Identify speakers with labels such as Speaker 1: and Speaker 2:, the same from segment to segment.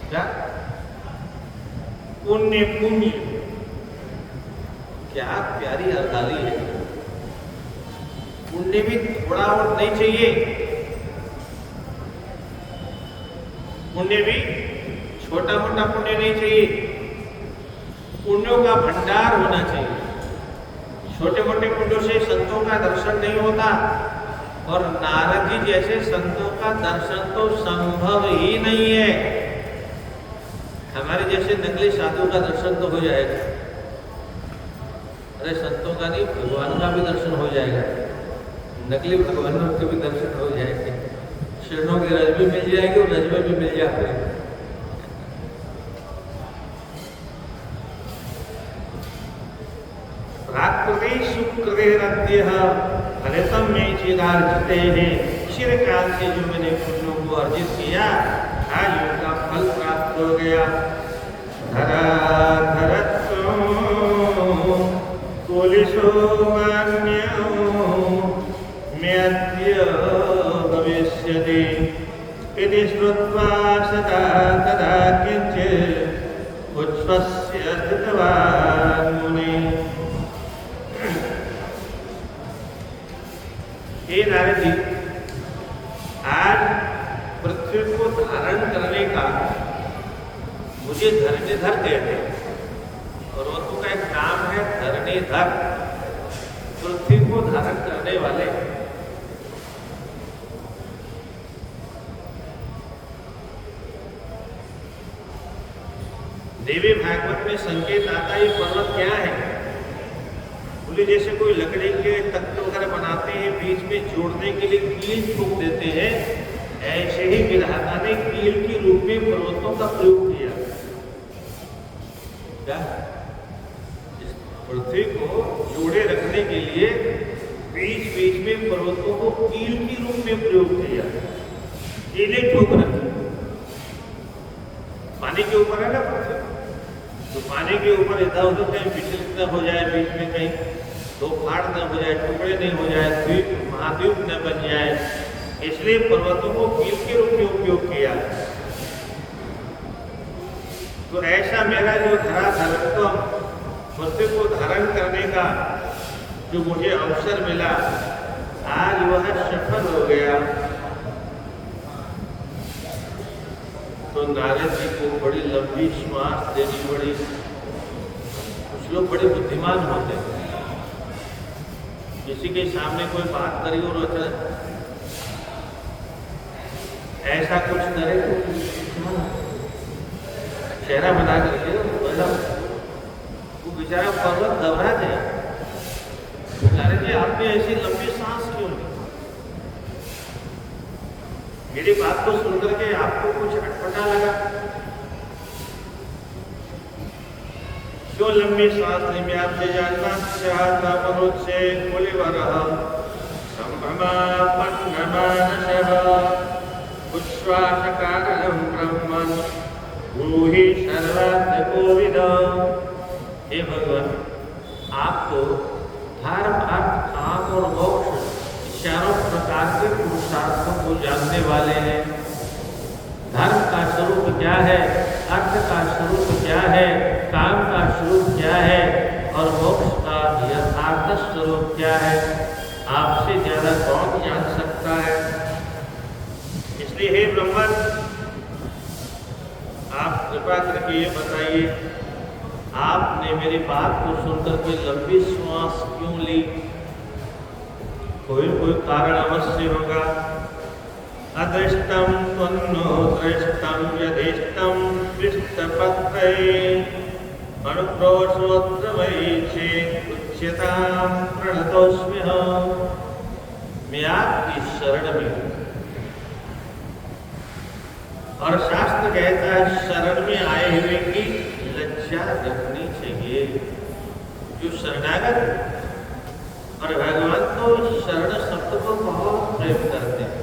Speaker 1: क्या पुण्य पुण्य, क्या प्यारी अरदाली है। पुण्य भी थोड़ा और नहीं चाहिए, पुण्य भी छोटा मोटा पुण्य नहीं चाहिए, पुण्यों का भंडार होना चाहिए। छोटे मोटे पुण्यों से संतों का दर्शन नहीं होता, और नारद जी जैसे संतों का दर्शन तो संभव ही नहीं है। हमारे जैसे नकली साधु का दर्शन तो हो जाएगा, अरे संतों का नहीं, भगवान का भी दर्शन हो जाएगा, नकली भगवानों के भी दर्शन हो जाएंगे, शरणों की रज भी मिल जाएगी और रज में भी मिल जाते हैं। प्राकृति शुक्रेरद्य फलितम में चिरार्जिते हैं। चिरकाल से जो मैंने पुण्यों को अर्जित किया, आज उनका फल प्राप्त हो गया। धराधरत्वं कुलिशो मान्यो मेऽद्य भविष्यति इति श्रुत्वा सदा तदा किञ्चित् उच्छ्वस्य स्थितवान् मुनिः। हे नारद जी, आज पृथ्वी को धारण करने का मुझे धरणीधर कहते हैं, और वो का एक नाम है धरणीधर, पृथ्वी को धारण करने वाले। देवी भागवत में संकेत आता है, ये पर्वत क्या है? बोले जैसे कोई लकड़ी के तख्ते वगैरह बनाते हैं, बीच में जोड़ने के लिए कील ठोक देते हैं, ऐसे ही विधाता ने कील के रूप में पर्वतों का प्रयोग किया। क्या? इस पृथ्वी को जोड़े रखने के लिए बीच बीच में पर्वतों को कील के रूप में प्रयोग किया, कीलें ठोक रखी। पानी के ऊपर है ना पृथ्वी, तो पानी के ऊपर इधर उधर कहीं विचलित न हो जाए, बीच में कहीं दो फाड़ न हो जाए, टुकड़े नहीं हो जाए, द्वीप महाद्वीप न बन जाए, इसलिए पर्वतों को कील के रूप में उपयोग किया। तो ऐसा मेरा जो धराधरत्व, पृथ्वी को धारण करने का जो मुझे अवसर मिला, आज वह सफल हो गया। तो नारद जी को बड़ी लंबी श्वास देनी पड़ी। कुछ लोग बड़े बुद्धिमान होते हैं, किसी के सामने कोई बात करी और ऐसा कुछ करे तो चेहरा बना करके वो बेचारा पर्वत घबरा गया। नारद जी, आपने ऐसी लंबी सांस क्यों ली? मेरी बात को सुनकर के आपको कुछ अटपटा लगा? क्यों लंबी सांस ली? मैं आपसे जानना चाहता बहुत से। कुलिवरः संभ्रमापन्नमानसः उच्छ्वासकारणं ब्रह्मन् ब्रूहि सर्वार्थकोविदम्। हे भगवान, आपको धर्म, अर्थ, काम और मोक्ष चारों प्रकार के पुरुषार्थों को जानने वाले हैं। धर्म का स्वरूप क्या है, अर्थ का स्वरूप क्या है, काम का स्वरूप क्या है और मोक्ष का यथार्थ स्वरूप क्या है, आपसे ज्यादा कौन जान सकता है? इसलिए हे ब्रह्मन, आप कृपा करके ये बताइए, आपने मेरी बात को सुनकर कोई लंबी श्वास क्यों ली? कोई कारण अवश्य होगा। अदृष्टं त्वन्नो दृष्टं यदिष्टं दृष्टपत्रे अनुप्रोषोऽत्र वै चेत् उच्यतां प्रणतोऽस्म्यहम्। मैं आपकी शरण में हूँ, और शास्त्र कहता है शरण में आए हुए की लज्जा रखनी चाहिए। जो शरणागत, और भगवान तो शरण शब्द को बहुत प्रेम करते हैं।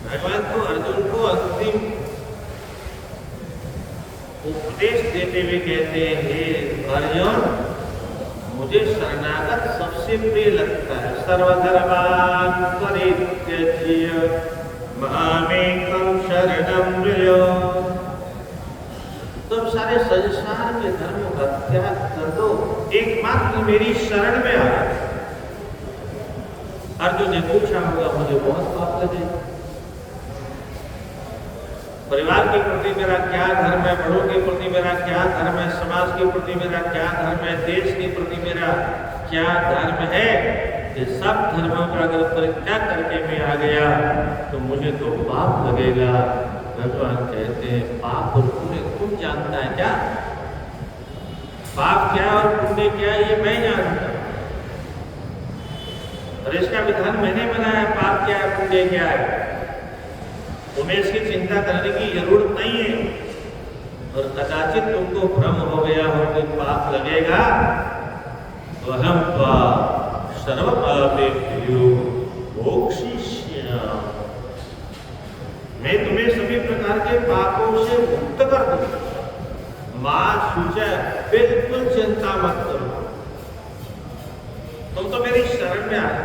Speaker 1: भगवान तो अर्जुन को अंतिम उपदेश देते हुए कहते हैं, हे अर्जुन, मुझे शरणागत सबसे प्रिय लगता है। सर्वधर्मान् परित्यज्य मामेकं शरणं व्रज संसार के धर्म का त्याग कर दो, एकमात्र मेरी शरण में आ। अर्जुन ने पूछा होगा मुझे बहुत पाप लगे, परिवार के प्रति मेरा क्या धर्म है, बड़ों के प्रति मेरा क्या धर्म है, समाज के प्रति मेरा क्या धर्म है, देश के प्रति मेरा क्या धर्म है। ये सब धर्मों का अगर परित्याग करके मैं आ गया तो मुझे तो पाप लगेगा। भगवान कहते हैं पाप और पुण्य तुम जानता है क्या? पाप क्या और पुण्य क्या ये मैं जानता हूं, और इसका विधान मैंने बनाया। पाप क्या है, पुण्य क्या है, तुम्हें इसकी चिंता करने की जरूरत नहीं है। और कदाचित तुमको भ्रम हो गया हो कि पाप लगेगा, तो हम सर्व पापेभ्यो मोक्षयिष्यामि, मैं तुम्हें सभी प्रकार के पापों से मुक्त कर दूंगा। मां शुचा, बिल्कुल चिंता मत करो, तुम तो मेरी शरण में आए।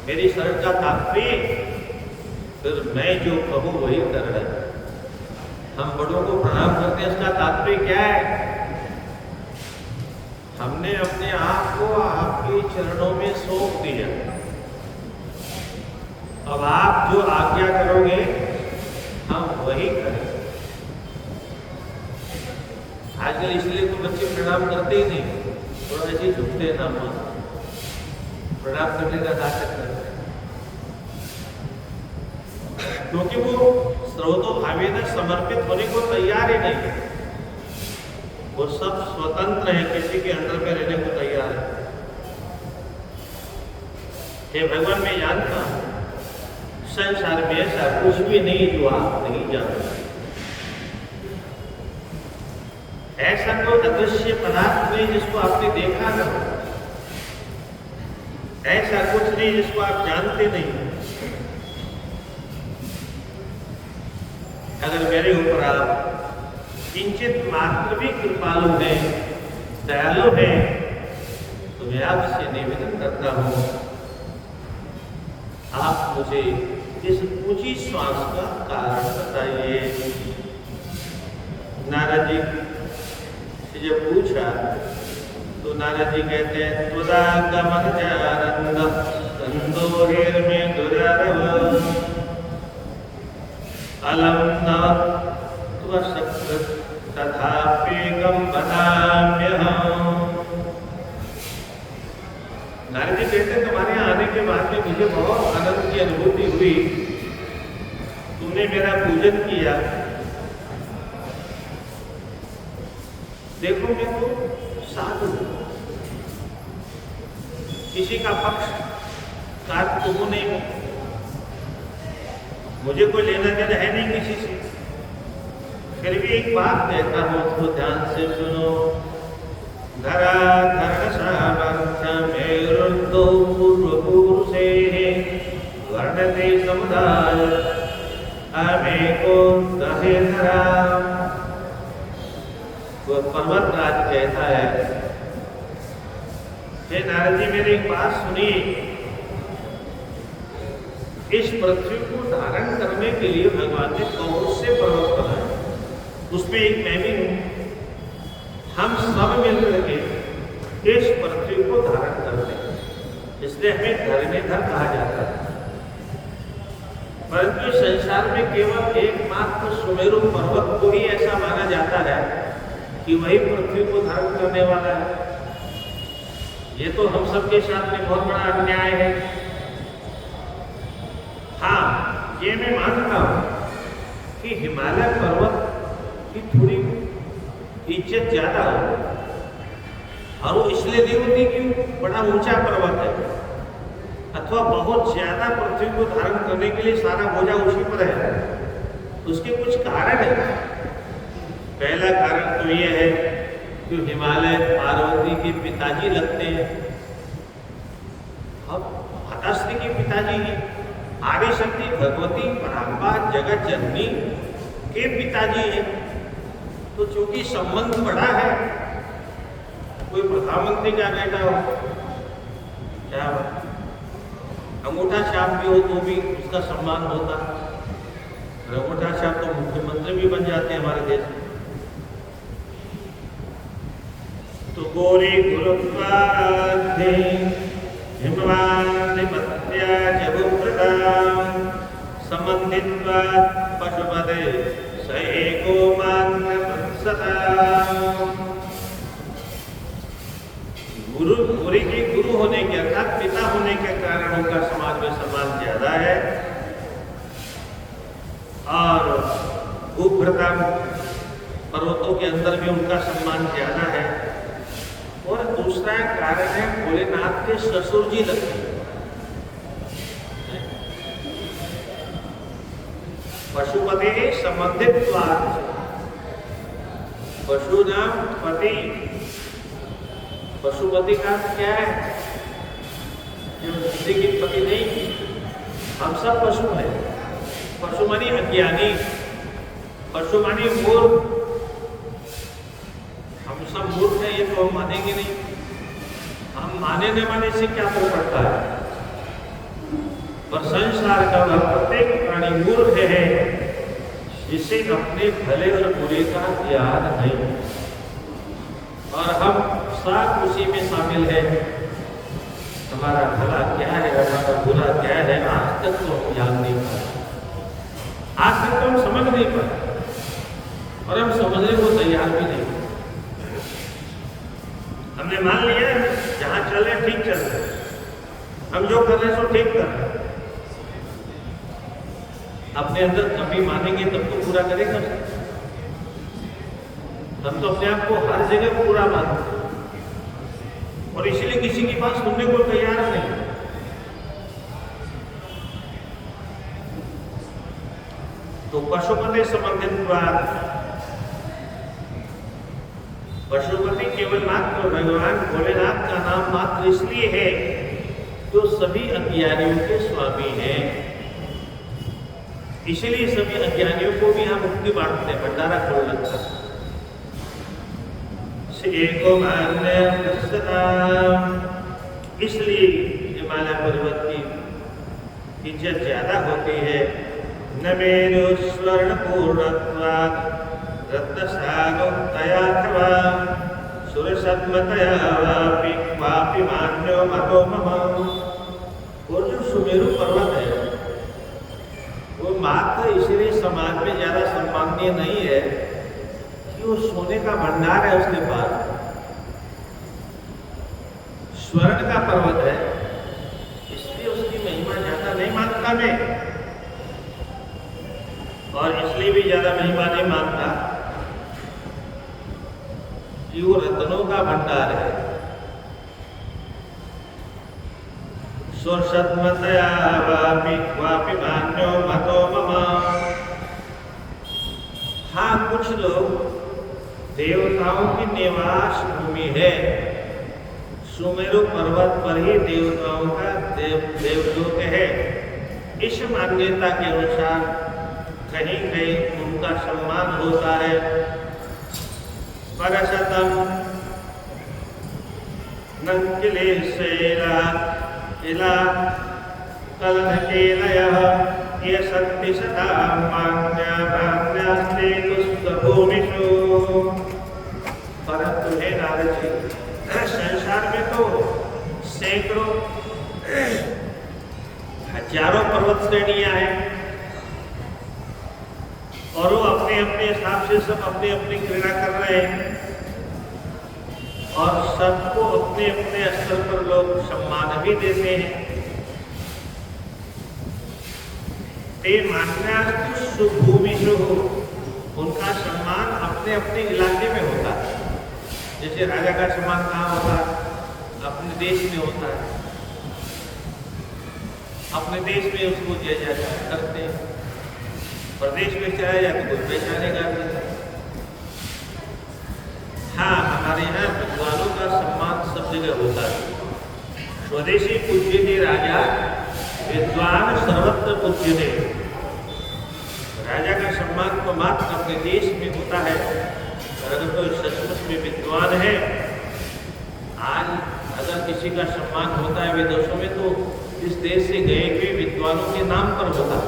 Speaker 1: मेरी शरण का तात्पर्य फिर मैं जो कहूं वही कर रहे हैं। हम बड़ों को प्रणाम करते हैं, इसका तात्पर्य क्या है? हमने अपने आप को आपके चरणों में सौंप दिया। अब आप जो आज्ञा करोगे हम वही करेंगे। आजकल इसलिए तो बच्चे प्रणाम करते ही नहीं, थोड़ा ऐसे झुकते ना, प्रणाम करने का नाटक करते, क्योंकि वो स्रोतो भावेन समर्पित होने को तैयार ही नहीं। वो सब स्वतंत्र है, किसी के अंडर में रहने को तैयार है। हे भगवान, मैं जानता हूं संसार में ऐसा कुछ भी नहीं जो आप नहीं जानते। ऐसा कोई अदृश्य पदार्थ नहीं जिसको आपने देखा ना, ऐसा कुछ नहीं जिसको आप जानते नहीं। अगर मेरे ऊपर आप किंचित मात्र भी कृपालु हैं, दयालु हैं, तो मैं आपसे निवेदन करता हूं, आप मुझे इस ऊंची श्वास का कारण बताइए। नारद जी से जब पूछा तो नारद जी कहते हैं त्वदागमन जानन्द संदोहिर में दुरारव अलम न त्वशक्त तथाप्येकं वदाम्यहम्। नारद जी कहते हैं तुम्हारे यहाँ आने के बाद में मुझे बहुत आनंद की अनुभूति हुई। तुमने मेरा पूजन किया, देखो मैं तो साधु, किसी का पक्ष कार्य नहीं, मुझे कोई लेना देना है नहीं किसी से। फिर भी एक बात कहता हूं, उसको ध्यान से सुनो। धरा धरण सामर्थ्य मेरुर्दो पूर्वपुरुषे वर्णते समुदाय अमेको दहे धरा। वो पर्वतराज कहता है, हे नारद जी मेरी एक बात सुनिए, इस पृथ्वी को धारण करने के लिए भगवान ने बहुत से पर्वत बनाए, उसमें एक मैं भी हूं। हम सब मिलकर के इस पृथ्वी को धारण करते हैं, इसलिए हमें धर्मेधर कहा जाता है। परंतु संसार में केवल एकमात्र सुमेरु पर्वत को ही ऐसा माना जाता है कि वही पृथ्वी को धारण करने वाला है। ये तो हम सबके साथ में बहुत बड़ा अन्याय है। हाँ, ये मैं मानता हूं कि हिमालय पर्वत की थोड़ी इज्जत ज्यादा हो, और वो इसलिए नहीं होती कि बड़ा ऊंचा पर्वत है अथवा बहुत ज्यादा पृथ्वी को धारण करने के लिए सारा बोझा उसी पर है। उसके कुछ कारण है। पहला कारण तो ये है कि हिमालय पार्वती के पिताजी लगते हैं। अब माताश्री के पिताजी ही आदिशक्ति भगवती पराम्बा जगत जननी के पिताजी हैं, तो चूंकि संबंध बड़ा है, कोई प्रधानमंत्री का बेटा हो, क्या अंगूठा छाप भी हो तो भी उसका सम्मान होता। अंगूठा छाप तो मुख्यमंत्री भी बन जाते हैं हमारे देश में। गोरी गुरुत्वाद्धि हिमवान्निपत्या च बुभृतां समन्वित्वात् पशुपते स एको मान्यवत्सताम्। गुरु जी गुरु होने के अर्थात पिता होने के कारण उनका समाज में सम्मान ज्यादा है, और भूभृता पर्वतों के अंदर भी उनका सम्मान ज्यादा है। और दूसरा कारण है भोलेनाथ के ससुर जी लक्ष्मी। पशुपति संबंधित पशु नाम पति, पशुपति का क्या है? जो जिंदगी पति नहीं, हम सब पशु हैं। पशु मानी अज्ञानी, पशु मानी मूर्ख। हम सब मूर्ख हैं ये तो हम मानेंगे नहीं। हम माने न माने से क्या फर्क पड़ता है? पर संसार का वह प्रत्येक प्राणी मूर्ख है जिसे अपने भले और बुरे का ज्ञान नहीं, और हम सब उसी में शामिल है। हमारा भला क्या है, हमारा बुरा क्या है, आज तक तो हम ज्ञान नहीं पाए, आज तक तो हम समझ नहीं पाए, और हम समझने को तैयार भी नहीं। हमने मान लिया जहां चल रहे ठीक चल रहे, हम जो कर रहे हैं सो ठीक कर रहे हैं। अपने अंदर कभी मानेंगे तब तो पूरा करेगा। हम तो अपने आप को हर जगह पूरा मानते हैं, और इसलिए किसी की बात सुनने को तैयार नहीं। तो पशुपति संबंधित बात, पशुपति केवल मात्र भगवान भोलेनाथ का नाम मात्र इसलिए है जो सभी अज्ञानियों के स्वामी हैं। इसलिए सभी अज्ञानियों को भी हम मुक्ति बांटते हैं, भंडारा खोल रखा है। एको मान्यवत्सताम्, इसलिए हिमालय पर्वत की इज्जत ज्यादा होती है। न मेरु स्वर्ण पूर्णत्वात् रत्नसागोक्तयाथवा सुरसद्मतया वापि वापि मान्यो मतो मम। वो जो सुमेरु पर्वत है वो मात्र इसलिए समाज में ज्यादा सम्माननीय नहीं है कि वो सोने का भंडार है उसके पास, स्वर्ण का पर्वत है, इसलिए उसकी महिमा ज्यादा नहीं मानता मैं, और इसलिए भी ज्यादा महिमा नहीं मानता कि वो रत्नों का भंडार है। सुरसद्मतया वापि वापि मान्यो मतो मम। हाँ, कुछ लोग देवताओं की निवास भूमि है, सुमेरु पर्वत पर ही देवताओं का देवलोक है। इस मान्यता के अनुसार कहीं कहीं उनका सम्मान होता है। परशतम नंकिलेशेला इला कलनकेलयः ये सन्ति सदा मान्या मान्यास्ते तुष्टभूमिषु। परंतु हे नारद जी, संसार में तो सैकड़ों हजारों पर्वत श्रेणियां हैं, और वो अपने अपने हिसाब से सब अपनी अपनी क्रीड़ा कर रहे हैं, और सबको अपने अपने स्तर पर लोग सम्मान भी देते हैं। ते मान्यास्तु सुभूमिषु, उनका सम्मान अपने अपने इलाके में होता है। जैसे राजा का सम्मान कहाँ होता है? अपने देश में होता है, अपने देश में उसको जय जयकार करते हैं। प्रदेश में चला जाए तो कोई पहचानेगा नहीं। हाँ, हमारे यहाँ विद्वानों का सम्मान सब जगह होता है। स्वदेशी पूज्यते राजा, विद्वान सर्वत्र पूज्यते। राजा का सम्मान तो मात्र अपने देश में होता है, अगर कोई सचमुच में विद्वान है, आज अगर किसी का सम्मान होता है विदेशों में तो इस देश से गए हुए विद्वानों के नाम पर होता है।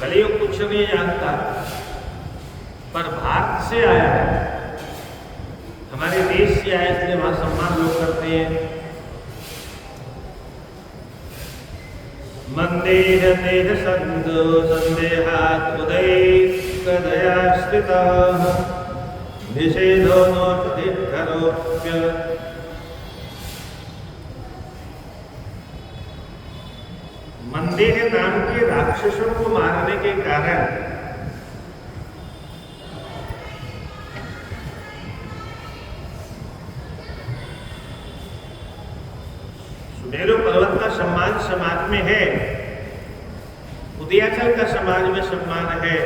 Speaker 1: भले वो कुछ नहीं जानता, पर भारत से आया है, हमारे देश से आए इसलिए वहां सम्मान लोग करते हैं। मंदेह देह संदो संदेहात उदय कदया स्थितः निषेधो नोपदिद्धरोप्य। मंदेह नाम के राक्षसों को मारने के कारण सुमेरु पर्वत का सम्मान समाज में है, उदयाचल का समाज में सम्मान है।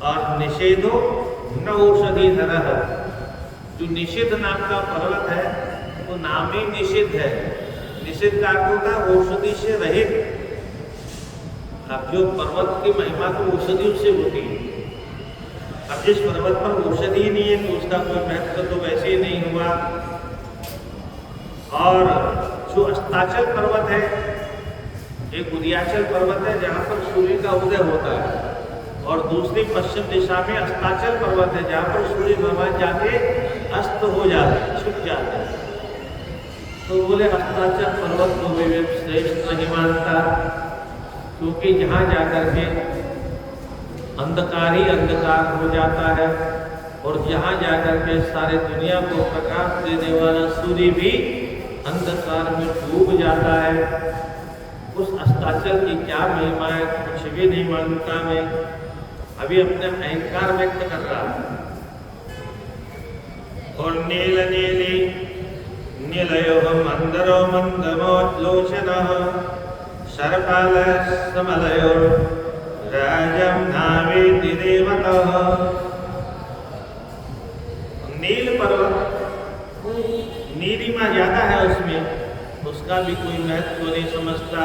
Speaker 1: और निषेधो न औषधि धरः, जो निषेध नाम का पर्वत है वो नाम ही निषेध है। निषेध का अर्थ होता है औषधि से रहित। अब जो पर्वत की महिमा तो औषधियों से होती है, अब जिस पर्वत पर औषधि ही नहीं है तो उसका कोई महत्व तो वैसे ही नहीं हुआ। और जो अस्ताचल पर्वत है, एक उदयाचल पर्वत है जहाँ पर सूर्य का उदय होता है, और दूसरी पश्चिम दिशा में अस्ताचल पर्वत है जहाँ पर सूर्य भगवान जाके अस्त हो जाते, छुप जाते हैं। तो बोले अस्ताचल पर्वत को भी श्रेष्ठ नहीं मानता, क्योंकि जहाँ जाकर के अंधकार ही अंधकार हो जाता है, और जहाँ जाकर के सारे दुनिया को प्रकाश देने वाला सूर्य भी अंधकार में डूब जाता है। उस अस्ताचल की क्या महिमा है कुछ भी नहीं मानता मैं, अभी अपने अहंकार व्यक्त कर रहा हूं। और नील नीली नीलयो मंदरो मंदमोलोचनः सर्पाल समलयो राजम नावेति देवतः। नील पर्वत नीलिमा ज्यादा है उसमें, उसका भी कोई महत्व नहीं समझता।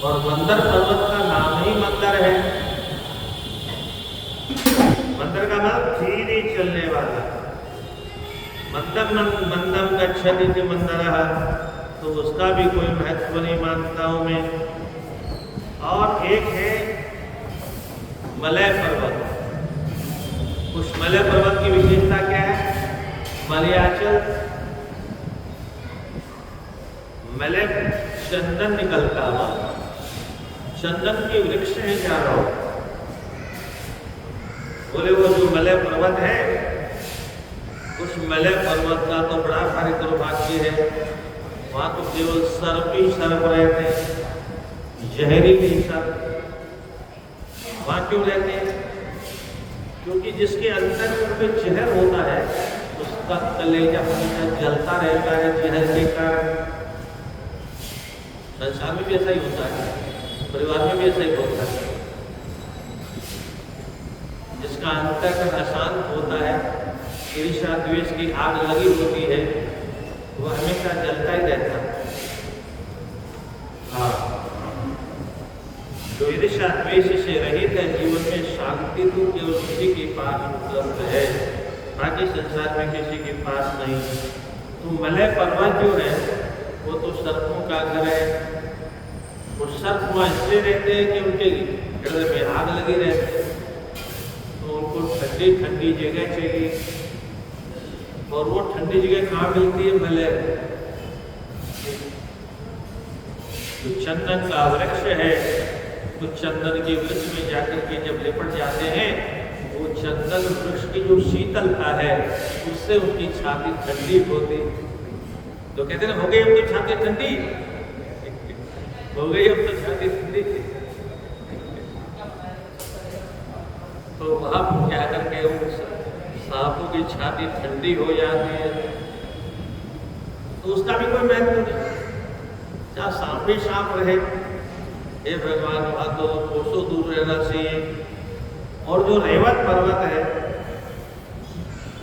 Speaker 1: और मंदर पर्वत का नाम ही मंदर है। मंदर का नाम धीरे चलने वाला, मंदम मंदम गच्छति मंदरः, तो उसका भी कोई महत्व नहीं मानता हूं मैं। और एक है मलय पर्वत। उस मलय पर्वत की विशेषता क्या है? मलयाचल मलय चंदन निकलता हुआ, चंदन के वृक्ष हैं चारों। बोले वो जो मलय पर्वत है, उस मलय पर्वत का तो बड़ा भारी दुर्भाग्य है। वहां तो केवल सर्प ही सर्प रहते हैं, जहरीले सर्प। वहां क्यों रहते हैं? क्योंकि जिसके अंदर में जहर होता है उसका कलेजा हमेशा जलता रहता है जहर के कारण। संसार में भी ऐसा ही होता है, परिवार में भी ऐसा ही होता है। जिसका अंतःकरण अशांत होता है, ईर्ष्या द्वेष की आग लगी होती है, वह हमेशा जलता ही रहता है। हाँ, जो ईर्ष्या द्वेष से रहित है, जीवन में शांति तो केवल उसी के पास उपलब्ध है, बाकी संसार में किसी के पास नहीं। तो मलय पर्वत जो है वो तो सर्पों का घर है। वो सर्प वहाँ इसलिए रहते हैं कि उनके हृदय में आग लगी रहती है, तो उनको ठंडी ठंडी जगह चाहिए। और वो ठंडी जगह कहाँ मिलती है? मलय। तो चंदन का वृक्ष है, तो चंदन के वृक्ष में जाकर के जब लिपट जाते हैं, वो चंदन वृक्ष की जो शीतलता है उससे उनकी छाती ठंडी होती। तो कहते हैं हो गई अब तो छाती ठंडी, हो गई अब तो छाती ठंडी। तो वहां क्या करके सांपों की छाती ठंडी हो जाती है, तो उसका भी कोई महत्व नहीं। क्या सांप ही सांप रहे, हे भगवान, वहां तो कोसों दूर रहना चाहिए। और जो रेवत पर्वत है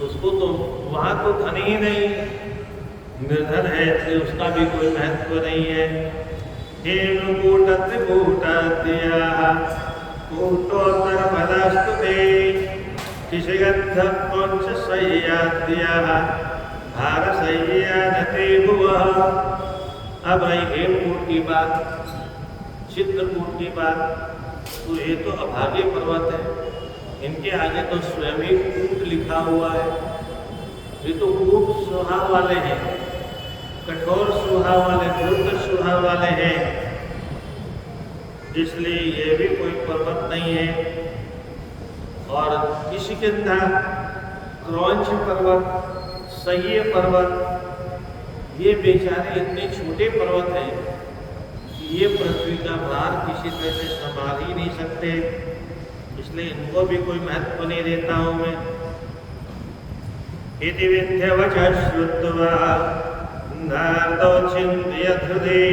Speaker 1: उसको तो वहां तो धन ही नहीं, निर्धन है, इसलिए उसका भी कोई महत्व नहीं है। हेमकूटस्य कूटाद्याः कूटोत्तर पदस्तुते किशगद्ध पंचशय्याद्याः भारशय्यानते भुवः। अब रही हेमकूट की बात, चित्रकूट की बात। तो ये तो अभागे पर्वत है, इनके आगे तो स्वयं ही कूट लिखा हुआ है। ये तो कूट स्वभाव वाले हैं, कठोर स्वभाव वाले, क्रूर स्वभाव वाले हैं, इसलिए ये भी कोई पर्वत नहीं है। और किसी के अंदर क्रौंच पर्वत, सह्य पर्वत, ये बेचारे इतने छोटे पर्वत हैं कि ये पृथ्वी का भार किसी तरह से संभाल ही नहीं सकते, इसलिए इनको भी कोई महत्व नहीं देता हूं मैं। इति विद्यवचः श्रुत्वा नारदो चिन्तयत् हृदि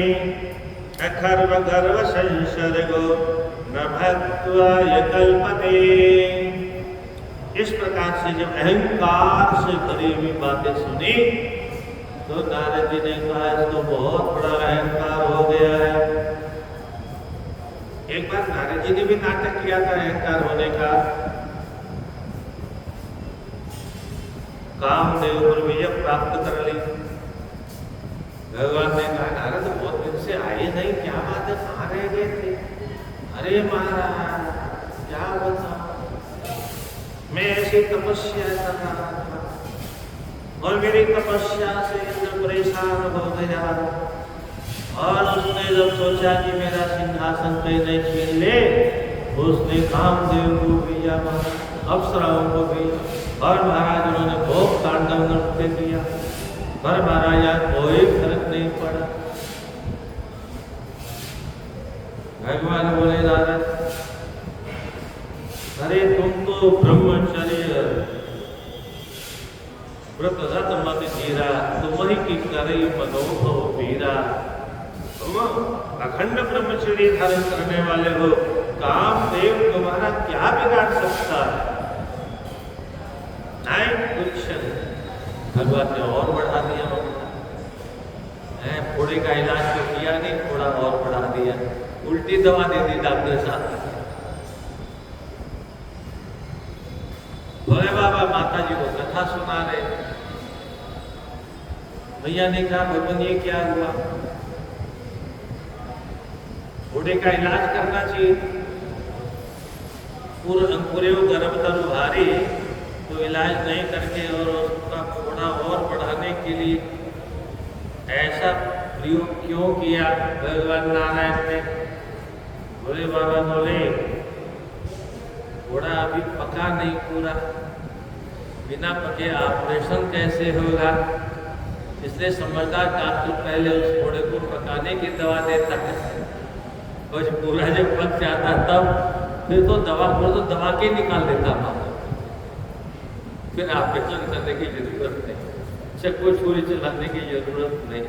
Speaker 1: अखर्वगर्व संसर्गो न भक्त्वाय कल्पते। इस प्रकार से जब अहंकार से भरी हुई बातें सुनी तो नारद जी ने कहा इसको बहुत बड़ा अहंकार हो गया है। एक बार नारद जी ने भी नाटक किया था अहंकार होने का। कामदेव पर विजय प्राप्त कर ली। भगवान ने कहा नारद बहुत दिन से आए नहीं, क्या बात है, कहाँ रह गए थे? अरे महाराज क्या बताऊं, मैं ऐसी तपस्या कर रहा था और मेरी तपस्या से इंद्र परेशान हो गया, और उसने जब सोचा कि मेरा सिंहासन कहीं नहीं छीन ले, उसने कामदेव को भेजा, अप्सराओं को भेजा, और महाराज उन्होंने बहुत तांडव नृत्य किया, पर महाराज कोई फर्क नहीं पड़ा। भगवान बोले नारद अरे तुम तो ब्रह्मचर्य व्रत रत मत जीरा, तुम ही की करे मनोभव पीरा। तुम अखंड ब्रह्मचर्य धारण करने वाले हो, कामदेव तुम्हारा क्या बिगाड़ सकता है? भगवान ने और बढ़ा दिया मामला। फोड़े का इलाज तो किया नहीं, थोड़ा और बढ़ा दिया, उल्टी दवा दे दी डॉक्टर साहब। भोले बाबा माता जी को कथा सुना रहे। भैया ने कहा भगवान ये क्या हुआ, फोड़े का इलाज करना चाहिए, पूर्व अंकुरे गर्भ तरु भारी, तो इलाज नहीं करके और उसका फोड़ा और बढ़ाने के लिए ऐसा प्रयोग क्यों किया भगवान नारायण ने? बोले बाबा बोले फोड़ा अभी पका नहीं पूरा, बिना पके ऑपरेशन कैसे होगा, इसलिए समझदार डॉक्टर पहले उस फोड़े को पकाने की दवा देता है, और पूरा जब पक जाता तब फिर तो दवा को तो दवा के निकाल देता था, फिर ऑपरेशन करने की जरूरत नहीं, चक्कू छुरी चलाने की जरूरत नहीं।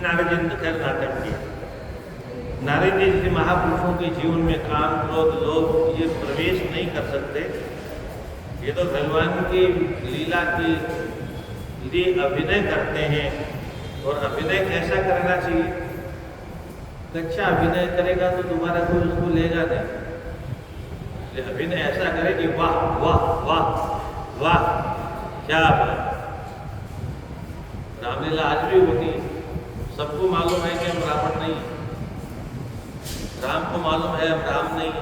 Speaker 1: नारद जी ने खैर नाटक किया। नारद जी जैसे महापुरुषों के जीवन में काम क्रोध लोभ ये प्रवेश नहीं कर सकते, ये तो भगवान की लीला के लिए अभिनय करते हैं। और अभिनय कैसा करना चाहिए? कच्चा अभिनय करेगा तो दोबारा कोई उसको लेगा नहीं, अभिनय ऐसा करे कि वाह वाह वाह वाह क्या बात। रामलीला आज भी होती है, सबको मालूम है कि हम रावण नहीं, राम को मालूम है हम राम नहीं,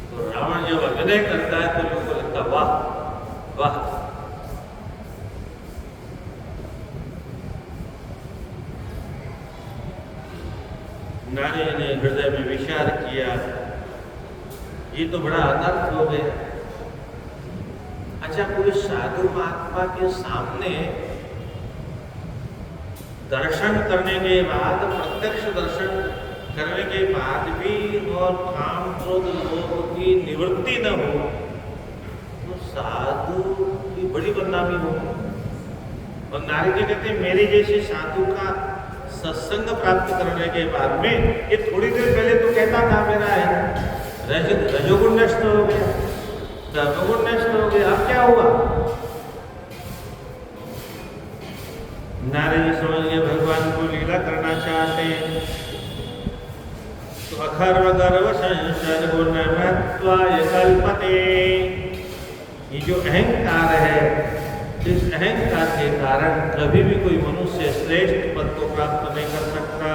Speaker 1: तो रावण जब अभिनय करता है तो लोगों को लगता वाह वाह। नारद ने हृदय में विचार किया, ये तो बड़ा अनर्थ हो गया। अच्छा, कोई साधु महात्मा के सामने दर्शन करने के बाद, प्रत्यक्ष दर्शन करने के बाद भी और काम क्रोध लोभ की निवृत्ति न हो तो साधु की बड़ी बदनामी हो। और नारद जी कहते हैं मेरे जैसे साधु का सत्संग प्राप्त करने के बाद में, ये थोड़ी देर पहले तो कहता था मेरा है रजोगुण नष्ट हो गया, तमोगुण नष्ट हो गया, अब क्या हुआ? नारद जी समझ गए भगवान को लीला करना चाहते हैं, तो अखर्व गर्व संसर्ग न महत्वाय कल्पते। ये जो अहंकार है, इस अहंकार के कारण कभी भी कोई मनुष्य श्रेष्ठ पद को प्राप्त नहीं कर सकता।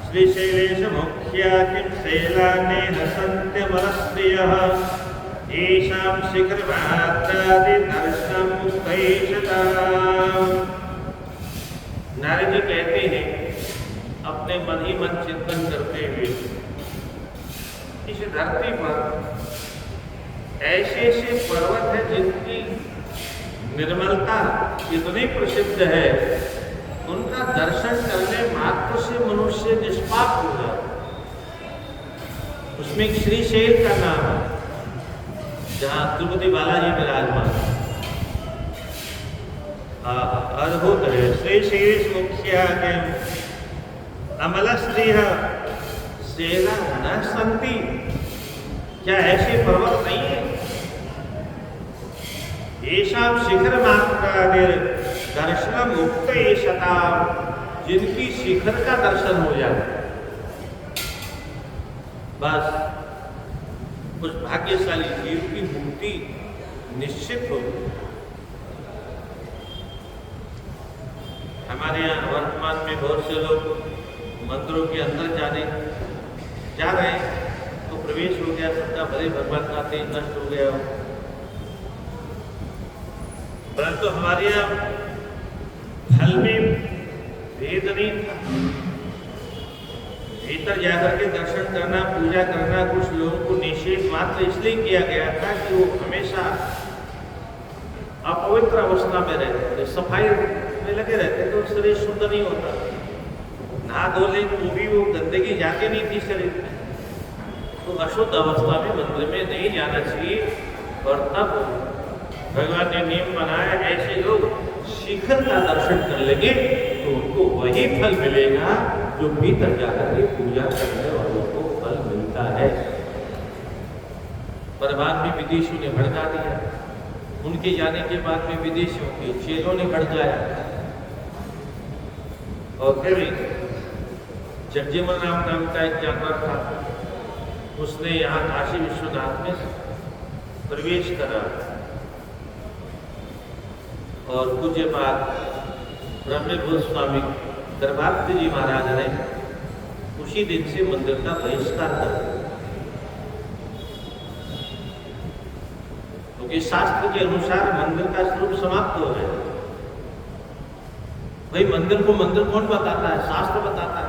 Speaker 1: श्री शैलेश मुख्या किम शैलाने हसन्त्यमरस्त्रियः येषां शीघ्रमात्रादि दर्शनं मुक्तैषताम्। नारद जी कहते हैं अपने मन ही मन चिंतन करते हुए, इस धरती पर ऐसे ऐसे पर्वत है जिनकी निर्मलता इतनी प्रसिद्ध है, उनका दर्शन करने मात्र से मनुष्य निष्पाप हो जाए। उसमें एक श्रीशैल का नाम है, जहाँ तिरुपति बालाजी विराजमान। अद्भुत है। श्रीशैल मुख्य अमल स्त्रीह सेना न संति। क्या ऐसे पर्वत नहीं है? येषां शिखर मात्रादिर दर्शन मुक्त एषता, जिनकी शिखर का दर्शन हो जाए बस उस भाग्यशाली जीव की मुक्ति निश्चित हो। हमारे यहाँ वर्तमान में बहुत से लोग मंदिरों के अंदर जा रहे हैं, तो प्रवेश हो गया सबका, भले भगवान का तेज नष्ट हो गया हो, परंतु हमारे यहाँ फल में भेद नहीं था। भीतर जाकर के दर्शन करना, पूजा करना कुछ लोगों को निषेध मात्र इसलिए किया गया था कि वो हमेशा अपवित्र अवस्था में रहते थे, सफाई में लगे रहते तो शरीर शुद्ध नहीं होता। नहा धो ले तो भी वो गंदगी जाती नहीं थी शरीर में, तो अशुद्ध अवस्था में मंदिर में नहीं जाना चाहिए। और तब भगवान ने नियम बनाया, ऐसे लोग शिखर का दर्शन कर लेंगे तो उनको वही फल मिलेगा जो भीतर जाकर के पूजा करने वालों को फल मिलता है। पर बाद में विदेशियों ने भड़का दिया, उनके जाने के बाद में विदेशियों के चेलों ने भड़काया, और फिर जगजीवन नाम का एक जानवर था, उसने यहाँ काशी विश्वनाथ में प्रवेश करा और पूज्य पाद ब्रह्मभूत स्वामी दरबार जी महाराज ने उसी दिन से मंदिर का बहिष्कार कर दिया, क्योंकि शास्त्र के अनुसार मंदिर का स्वरूप समाप्त हो गया। भाई मंदिर को मंदिर कौन बताता है? शास्त्र बताता है।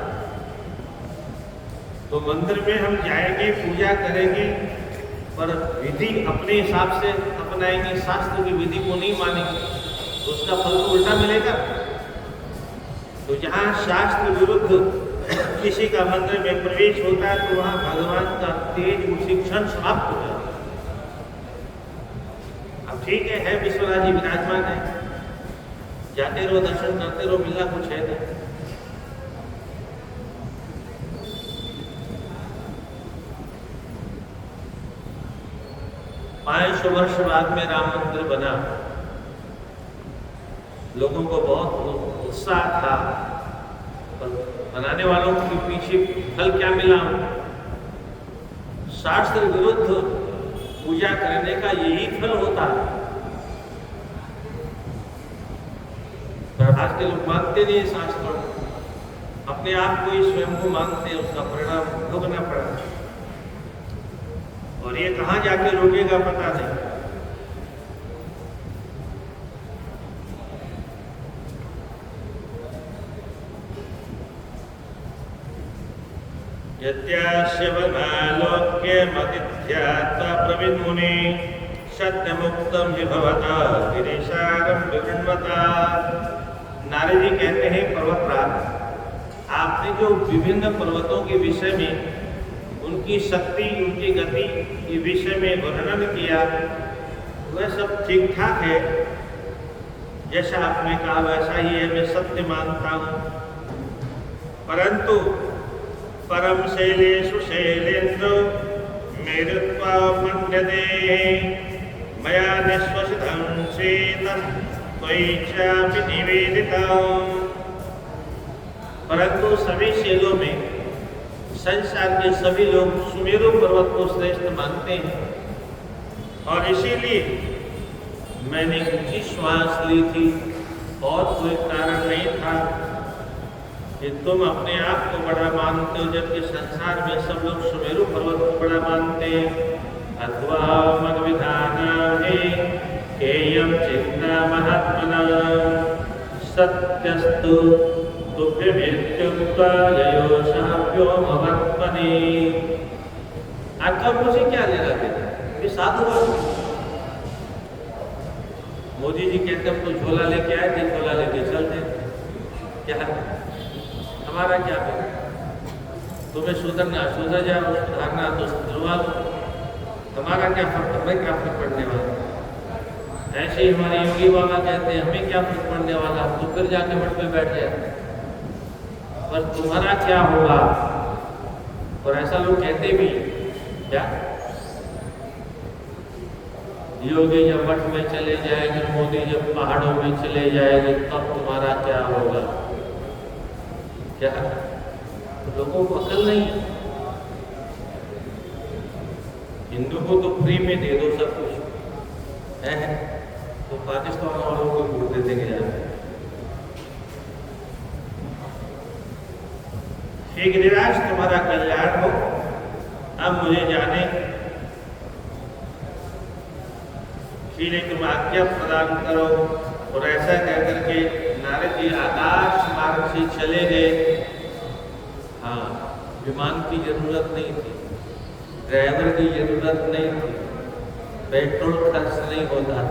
Speaker 1: तो मंदिर में हम जाएंगे, पूजा करेंगे, पर विधि अपने हिसाब से अपनाएंगे, शास्त्र की विधि को नहीं मानेंगे, तो उसका फल तो उल्टा मिलेगा। तो जहाँ शास्त्र विरुद्ध किसी का मंदिर में प्रवेश होता है तो वहाँ भगवान का तेज उसी क्षण समाप्त हो जाता है। अब ठीक है विश्वनाथ जी विराजमान है, जाते रहो, दर्शन करते रहो, मिलना कुछ है नहीं। 500 वर्ष बाद में राम मंदिर बना, लोगों को बहुत उत्साह था, पर बनाने वालों के पीछे फल क्या मिला? शास्त्र विरुद्ध पूजा करने का यही फल होता है। पर आज के लोग मानते नहीं शास्त्रों, अपने आप को ही स्वयं को मानते, उसका परिणाम भोगना पड़ा। और ये कहाँ जाके रुकेगा पता नहीं। यत्यास्यवलोक्यमतिथ्यात्वा प्रविन्मुने सत्यमुक्तं हि भवता गिरीशारं विगृह्णता। नारद जी कहते हैं पर्वतराज, आपने जो विभिन्न पर्वतों के विषय में, उनकी शक्ति, उनकी गति के विषय में वर्णन किया, वह सब ठीक ठाक है। जैसा आपने कहा वैसा ही है, मैं सत्य मानता हूँ। परंतु परम शैलेषु शैलेन्द्रो मेरुत्वा मन्यते मया निश्वसितं चेतः त्वयि निवेदितम्। परंतु सभी शैलों में संसार के सभी लोग सुमेरु पर्वत को श्रेष्ठ मानते हैं, और इसीलिए मैंने ऊंची श्वास ली थी, और कोई कारण नहीं था कि तुम अपने आप को बड़ा मानते हो, जबकि संसार में सब लोग सुमेरु पर्वत को बड़ा मानते हैं। अथवा मद्विधानानि हेयं चिन्ता महात्मनां सत्यस्तु तुभ्यमित्युक्त्वा ययो शाप्यो महात्मने। आपका मुझे क्या लेना देना, ये साधु बात। मोदी जी कहते हम तो झोला लेके आए थे, झोला लेके चलते, क्या हमारा क्या है? तुम्हें सुधरना सुधर जाओ, सुधारना तो सुधरवा दो, हमारा क्या फर्क, हमें क्या फर्क पड़ने वाला। ऐसे ही हमारे योगी बाबा कहते हैं हमें क्या फर्क पड़ने वाला, तो फिर जाके मठ में बैठ जाए, पर तुम्हारा क्या होगा। और ऐसा लोग कहते भी क्या, योगी जब मठ में चले जाएंगे, मोदी जब पहाड़ों में चले जाएंगे, तब तुम्हारा क्या होगा। क्या तो लोगों को अकल नहीं है। हिंदू को तो फ्री में दे दो सब कुछ है, तो पाकिस्तान वालों को वोट दे देंगे जाते। हे गिरिराज तुम्हारा कल्याण हो, अब मुझे जाने शीले तुम आज्ञा प्रदान करो। और ऐसा कहकर के नारद जी आकाश मार्ग से चले गए। हाँ, विमान की जरूरत नहीं थी, ड्राइवर की जरूरत नहीं थी, पेट्रोल खर्च नहीं होता था।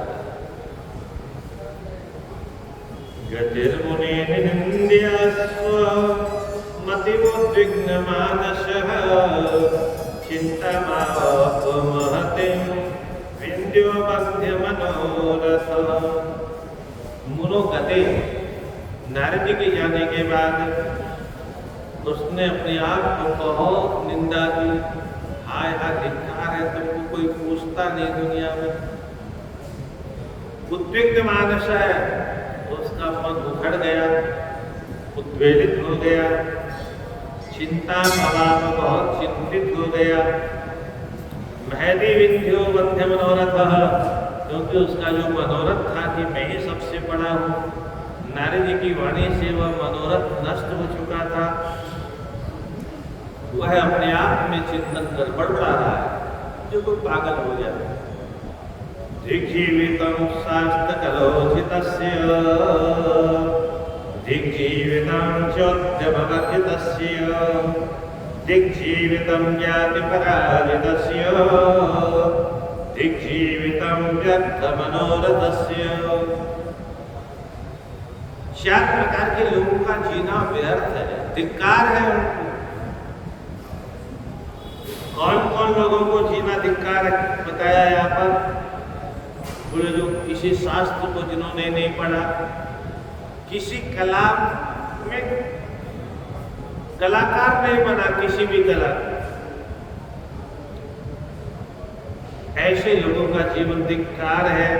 Speaker 1: गतिर्मुनि निंद्यास्व मतिमुद्विग्न मानसः चिंतामापमहतिं विंध्यो मध्य मनोरथ। मुनो गते, नारद जी के जाने के बाद उसने अपने आप को बहुत निंदा की। हाय हाय धिक्कार है, तुमको कोई पूछता नहीं दुनिया में। उद्विग्न मानस है, उसका मन उखड़ गया, उद्वेलित हो गया, चिंता भाव में बहुत चिंतित हो गया। महदी विंध्यो मध्य मनोरथ, क्योंकि उसका जो मनोरथ था कि मैं ही सबसे बड़ा हूँ, नारद जी की वाणी से वह मनोरथ नष्ट हो चुका था। वह अपने आप में चिंतन कर बढ़ता रहा है, जो कोई पागल हो गया। दिग्जीवितं शास्त्रकलोचितस्य दिग्जीवितं चोद्यमवर्जितस्य दिग्जीवितं ज्ञातिपराजितस्य दिग्जीवितं व्यर्थमनोरथस्य। 4 प्रकार के लोगों का जीना व्यर्थ है, धिक्कार है उनको। कौन कौन लोगों को जीना धिक्कार बताया यहाँ पर? बोले जो किसी शास्त्र को जिन्होंने नहीं पढ़ा, किसी कला में कलाकार नहीं बना, किसी भी कला, ऐसे लोगों का जीवन धिक्कार है।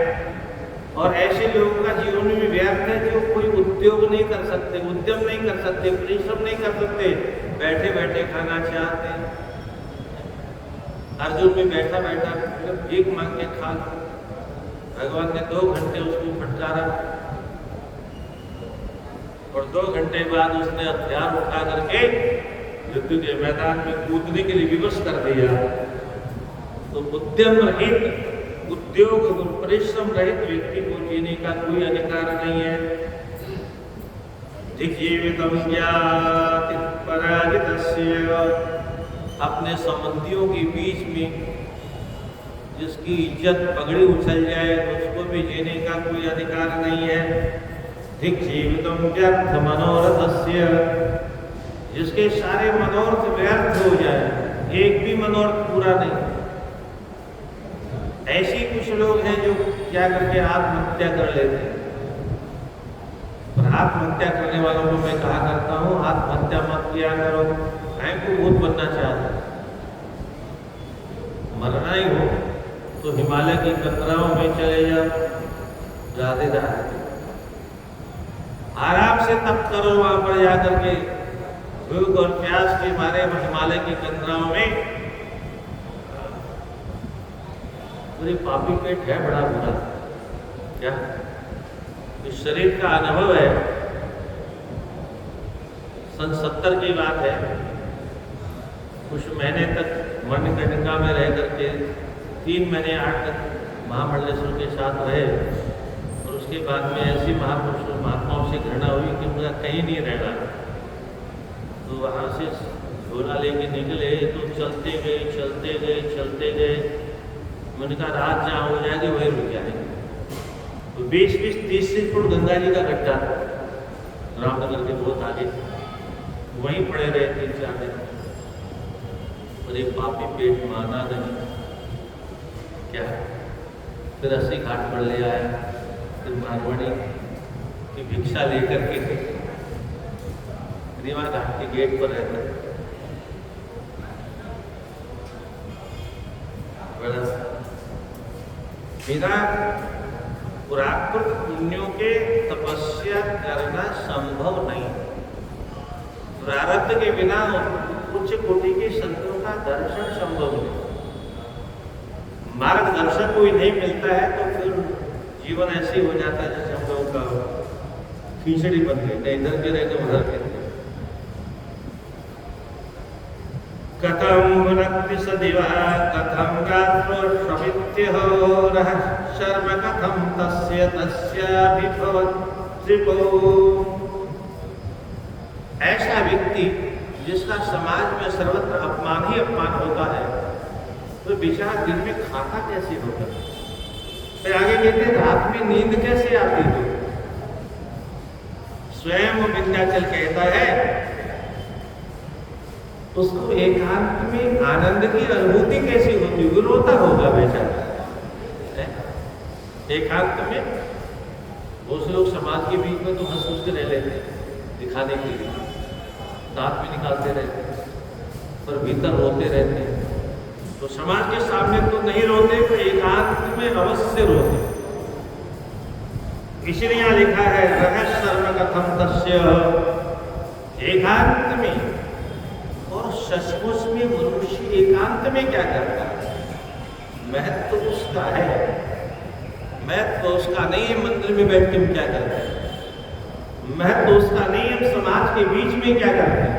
Speaker 1: और ऐसे लोगों का जीवन भी व्यर्थ है जो कोई उद्योग नहीं कर सकते, उद्यम नहीं कर सकते, परिश्रम नहीं कर सकते, बैठे बैठे खाना चाहते हैं। अर्जुन में बैठा बैठा भीख मांग के खा, भगवान ने 2 घंटे उसको फटकारा और 2 घंटे बाद उसने हथियार उठा करके युद्ध के मैदान में कूदने के लिए विवश कर दिया। तो उद्यम रहित, उद्योग और परिश्रम रहित व्यक्ति को जीने का कोई अधिकार नहीं है। दिग्जीवितं ज्ञातिपराजितस्य, अपने संबंधियों के बीच में जिसकी इज्जत पगड़ी उछल जाए उसको भी जीने का कोई अधिकार नहीं है। दिग्जीवितं व्यर्थ मनोरथस्य, जिसके सारे मनोरथ व्यर्थ हो जाए, एक भी मनोरथ पूरा नहीं। ऐसे कुछ लोग हैं जो क्या करके आत्महत्या कर लेते हैं। और आत्महत्या करने वालों को मैं कहा करता हूँ, आत्महत्या मत किया करो। मैं को भूत बनना चाहता, मरना ही हो तो हिमालय की कतराओं में चले जाओ, राधे राधे, आराम से तप करो। वहां पर जाकर के भूख और प्यास के मारे हिमालय की कतराओं में, पूरे पापी पेट है बड़ा बुरा। क्या इस शरीर का अनुभव है? सन 70 की बात है, कुछ महीने तक मणिकर्णिका में रह करके 3 महीने 8 दिन महामंडलेश्वर के साथ रहे और उसके बाद में ऐसी महापुरुषों महात्माओं से घृणा हुई कि मुझे कहीं नहीं रहना। तो वहाँ से झोला लेके निकले तो चलते गए। मैंने कहा रात जहाँ हो जाएगी वही रुक जाएंगे। तो 20-30 फुट गंगा जी का गड्ढा रामनगर के बहुत आगे, वहीं पड़े रहे 3-4 दिन। और एक पापी पेट माना नहीं क्या, फिर 80 घाट पर ले आया। फिर मारवाड़ी की भिक्षा लेकर के रीवा घाट के गेट पर रहते बिना पुराकृत पुण्यों के तपस्या करना संभव नहीं। प्रारब्ध के बिना उच्च कोटि के संतों का दर्शन संभव नहीं। मार्गदर्शक कोई नहीं मिलता है तो फिर जीवन ऐसे हो जाता है जैसे हम लोगों का खिचड़ी बन गई, न इधर के रहे उधर के। कथम भुनक्ति सदिवा कथम गात्रो श्रमित्यहोरः शर्म कथम तस्य तस्याभिभवत्रिपो। ऐसा व्यक्ति जिसका समाज में सर्वत्र अपमान ही अपमान होता है तो बेचारा दिन में खाता कैसे होगा। फिर आगे कहते हैं रात में नींद कैसे आती है। स्वयं विंध्याचल कहता है उसको एकांत में आनंद की अनुभूति कैसी होती है, रोता होगा बेचारा एकांत में। बहुत से लोग समाज के बीच में तो हंस हंस के रह लेते हैं दिखाने के लिए, दांत भी निकालते रहते हैं पर भीतर रोते रहते हैं। तो समाज के सामने तो नहीं रोते तो एकांत में अवश्य रोते। इसलिए यहाँ लिखा है रहस्य शर्म कथम तस्य, एकांत में। और सचमुच में मनुष्य एकांत में क्या करता है, महत्व तो उसका है, महत्व तो उसका नहीं है मंदिर में बैठ के हम क्या करते हैं, महत्व तो उसका नहीं है हम समाज के बीच में क्या करते हैं।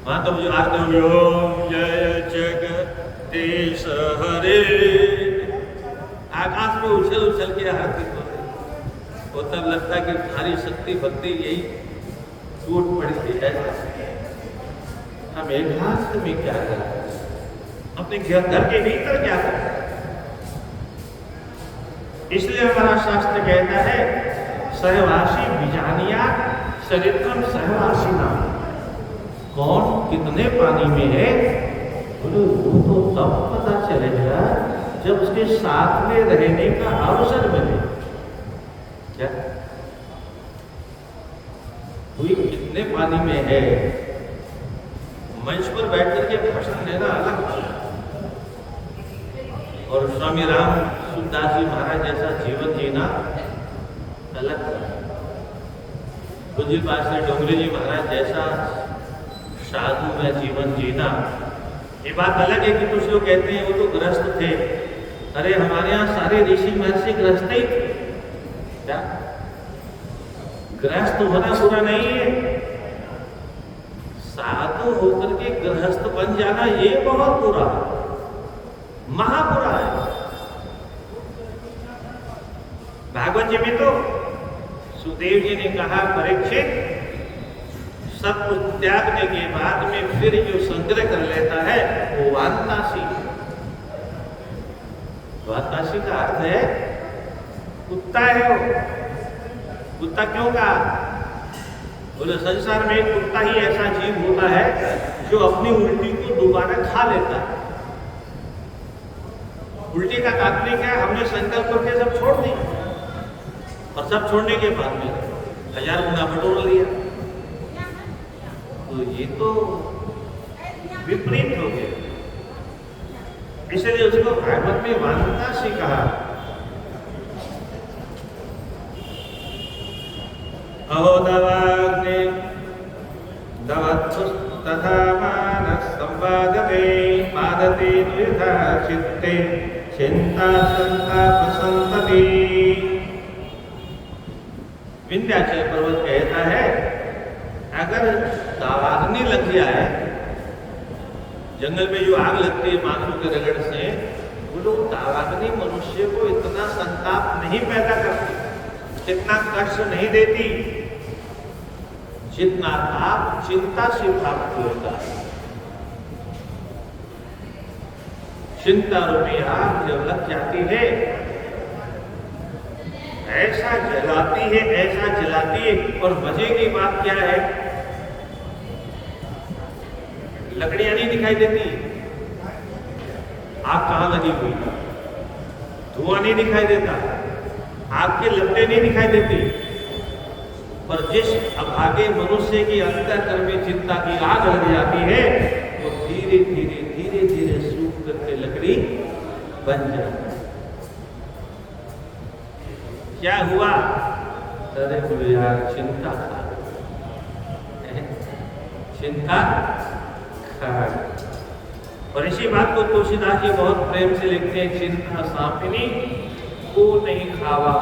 Speaker 1: वहां तो मुझे आते होंगे ओम जय जगदीश हरे, आकाश में उछल उछल के आरती होते वो तब लगता है कि सारी शक्ति भक्ति यही टूट पड़ी है। हम एकांत में क्या करते हैं, अपने घर के भीतर क्या करते हैं। इसलिए हमारा शास्त्र कहता है सहवासी बिजानिया चरित्रम सहवासी नाम। कौन कितने पानी में है बोले वो तो तब पता चलेगा जब उसके साथ में रहने का अवसर मिले। क्या कोई कितने पानी में है, मंच पर बैठकर के भाषण देना अलग और स्वामी राम सुखदास जी महाराज जैसा जीवन जीना अलग। पूज्य पास डोंगरी जी महाराज जैसा साधु में जीवन जीना ये बात अलग है। कि कुछ लोग कहते हैं वो तो ग्रस्त थे, अरे हमारे यहाँ सारे ऋषि महर्षि ग्रस्त ही थे। क्या ग्रस्त होना बुरा नहीं है, साधु होकर के गृहस्थ बन जाना ये बहुत बुरा, महाबुरा है। भागवत जी में तो सुदेव जी ने कहा परीक्षित सब कुछ त्यागने के बाद में फिर जो संग्रह कर लेता है वो वांतासी। वांतासी का अर्थ है कुत्ता है वो। कुत्ता क्यों कहा, बोले संसार में एक कुत्ता ही ऐसा जीव होता है जो अपनी उल्टी को दोबारा खा लेता है। उल्टी का तात्पर्य क्या है, हमने संकल्प करके सब छोड़ दी और सब छोड़ने के बाद में 1000 गुना बटोर लिया, तो ये तो विपरीत हो गया। इसलिए उसको भागवत में वांतासी कहा। अहो दवाग्ने दवत्सु तथा मानस संवादते पादते द्विधा चित्ते चिंता संताप संतति। विंध्याचल पर्वत कहता है अगर दावाग्नि लग जाए, जंगल में जो आग लगती है मानसों के रगड़ से, बोलो ताराग्नि मनुष्य को इतना संताप नहीं पैदा करती, इतना कष्ट नहीं देती जितना ताप चिंता से प्राप्त होता है। चिंता रूपी आग जब लग जाती है ऐसा जलाती है, ऐसा जलाती है। और मजे की बात क्या है, लकड़ियां नहीं दिखाई देती, आग कहां लगी हुई, धुआं नहीं दिखाई देता, आग के लपटें नहीं दिखाई देती। पर जिस अभागे मनुष्य की अंतःकरण में चिंता की आग लग जाती है वो धीरे धीरे धीरे धीरे सूख करके लकड़ी बन जाती है। क्या हुआ? अरे बोले यार चिंता खा, चिंता खा। और इसी बात को तुलसीदास जी बहुत प्रेम से लिखते हैं, चिंता सांपिनी को नहीं खावा,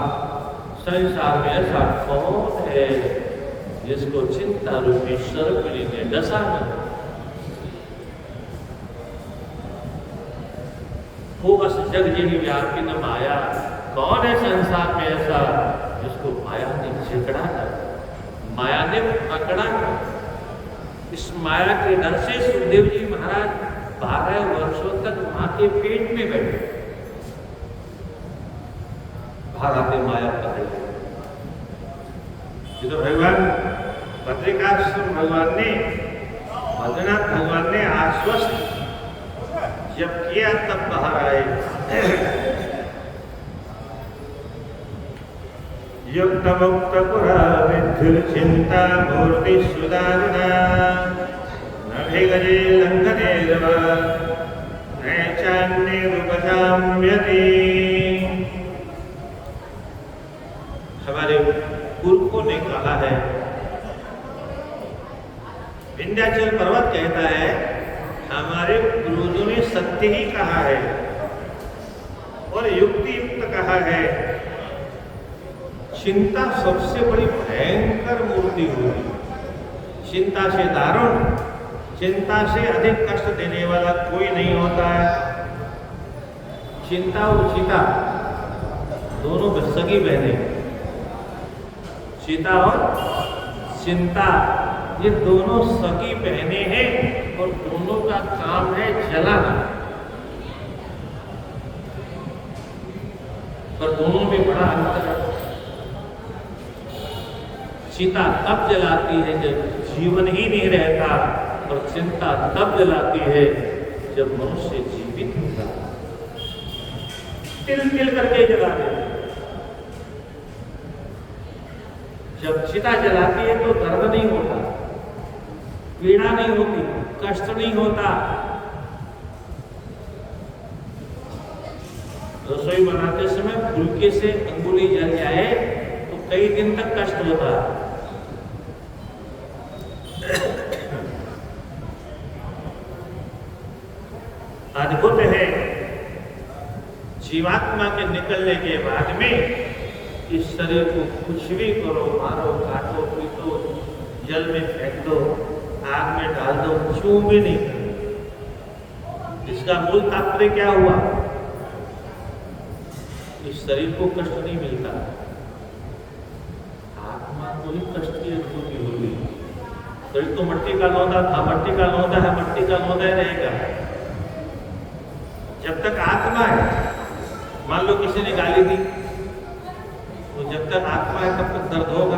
Speaker 1: संसार में ऐसा कौन है जिसको चिंता रूपी सर्पिणी ने डसा नहीं। वो बस जग जही व्यापी न माया, कौन है संसार में ऐसा जिसको माया ने जकड़ा था, माया ने पकड़ा था। इस माया के डर से सुखदेव जी महाराज 12 वर्षों तक मां के पेट में बैठे, भागाते माया पकड़। ये तो भगवान बद्रिकाश्रम भगवान ने, बद्रीनाथ भगवान ने आश्वस्त जब किया तब बाहर आए। युक्त मुक्त पुरा विद्युर चिंता मूर्ति सुदारुणा, नभिगजे लंघनेर्वा नैचान्येरुपजाम्यति। हमारे गुरुओं ने कहा है, विंध्याचल पर्वत कहता है हमारे गुरुजों ने सत्य ही कहा है और युक्ति युक्त कहा है। चिंता सबसे बड़ी भयंकर मूर्ति होगी, चिंता से दारुण, चिंता से अधिक कष्ट देने वाला कोई नहीं होता है। चिंता और चिता दोनों सगी बहने, चिता और चिंता ये दोनों सगी बहने हैं और दोनों का काम है जलाना, पर दोनों में बड़ा अंतर है। चिता तब जलाती है जब जीवन ही नहीं रहता और चिंता तब जलाती है जब मनुष्य जीवित होता है। तिल तिल करके जला देते। जब चिता जलाती है तो दर्द नहीं होता, पीड़ा नहीं होती, कष्ट नहीं होता। रसोई बनाते समय फुलके से अंगुली जल जाए तो कई दिन तक कष्ट होता है। अद्भुत है, जीवात्मा के निकलने के बाद में इस शरीर को कुछ भी करो, मारो, काटो, पीटो, जल में फेंक दो, आग में डाल दो, छू भी नहीं करो। इसका मूल तात्पर्य क्या हुआ? इस शरीर को कष्ट नहीं मिलता, आत्मा को ही कष्ट की अनुभूति होगी। शरीर तो मट्टी का लौंदा था, मट्टी का लौंदा है, मट्टी का लौंदा ही रहेगा जब तक आत्मा है। मान लो किसी ने गाली दी तो जब तक आत्मा है तब तक दर्द होगा,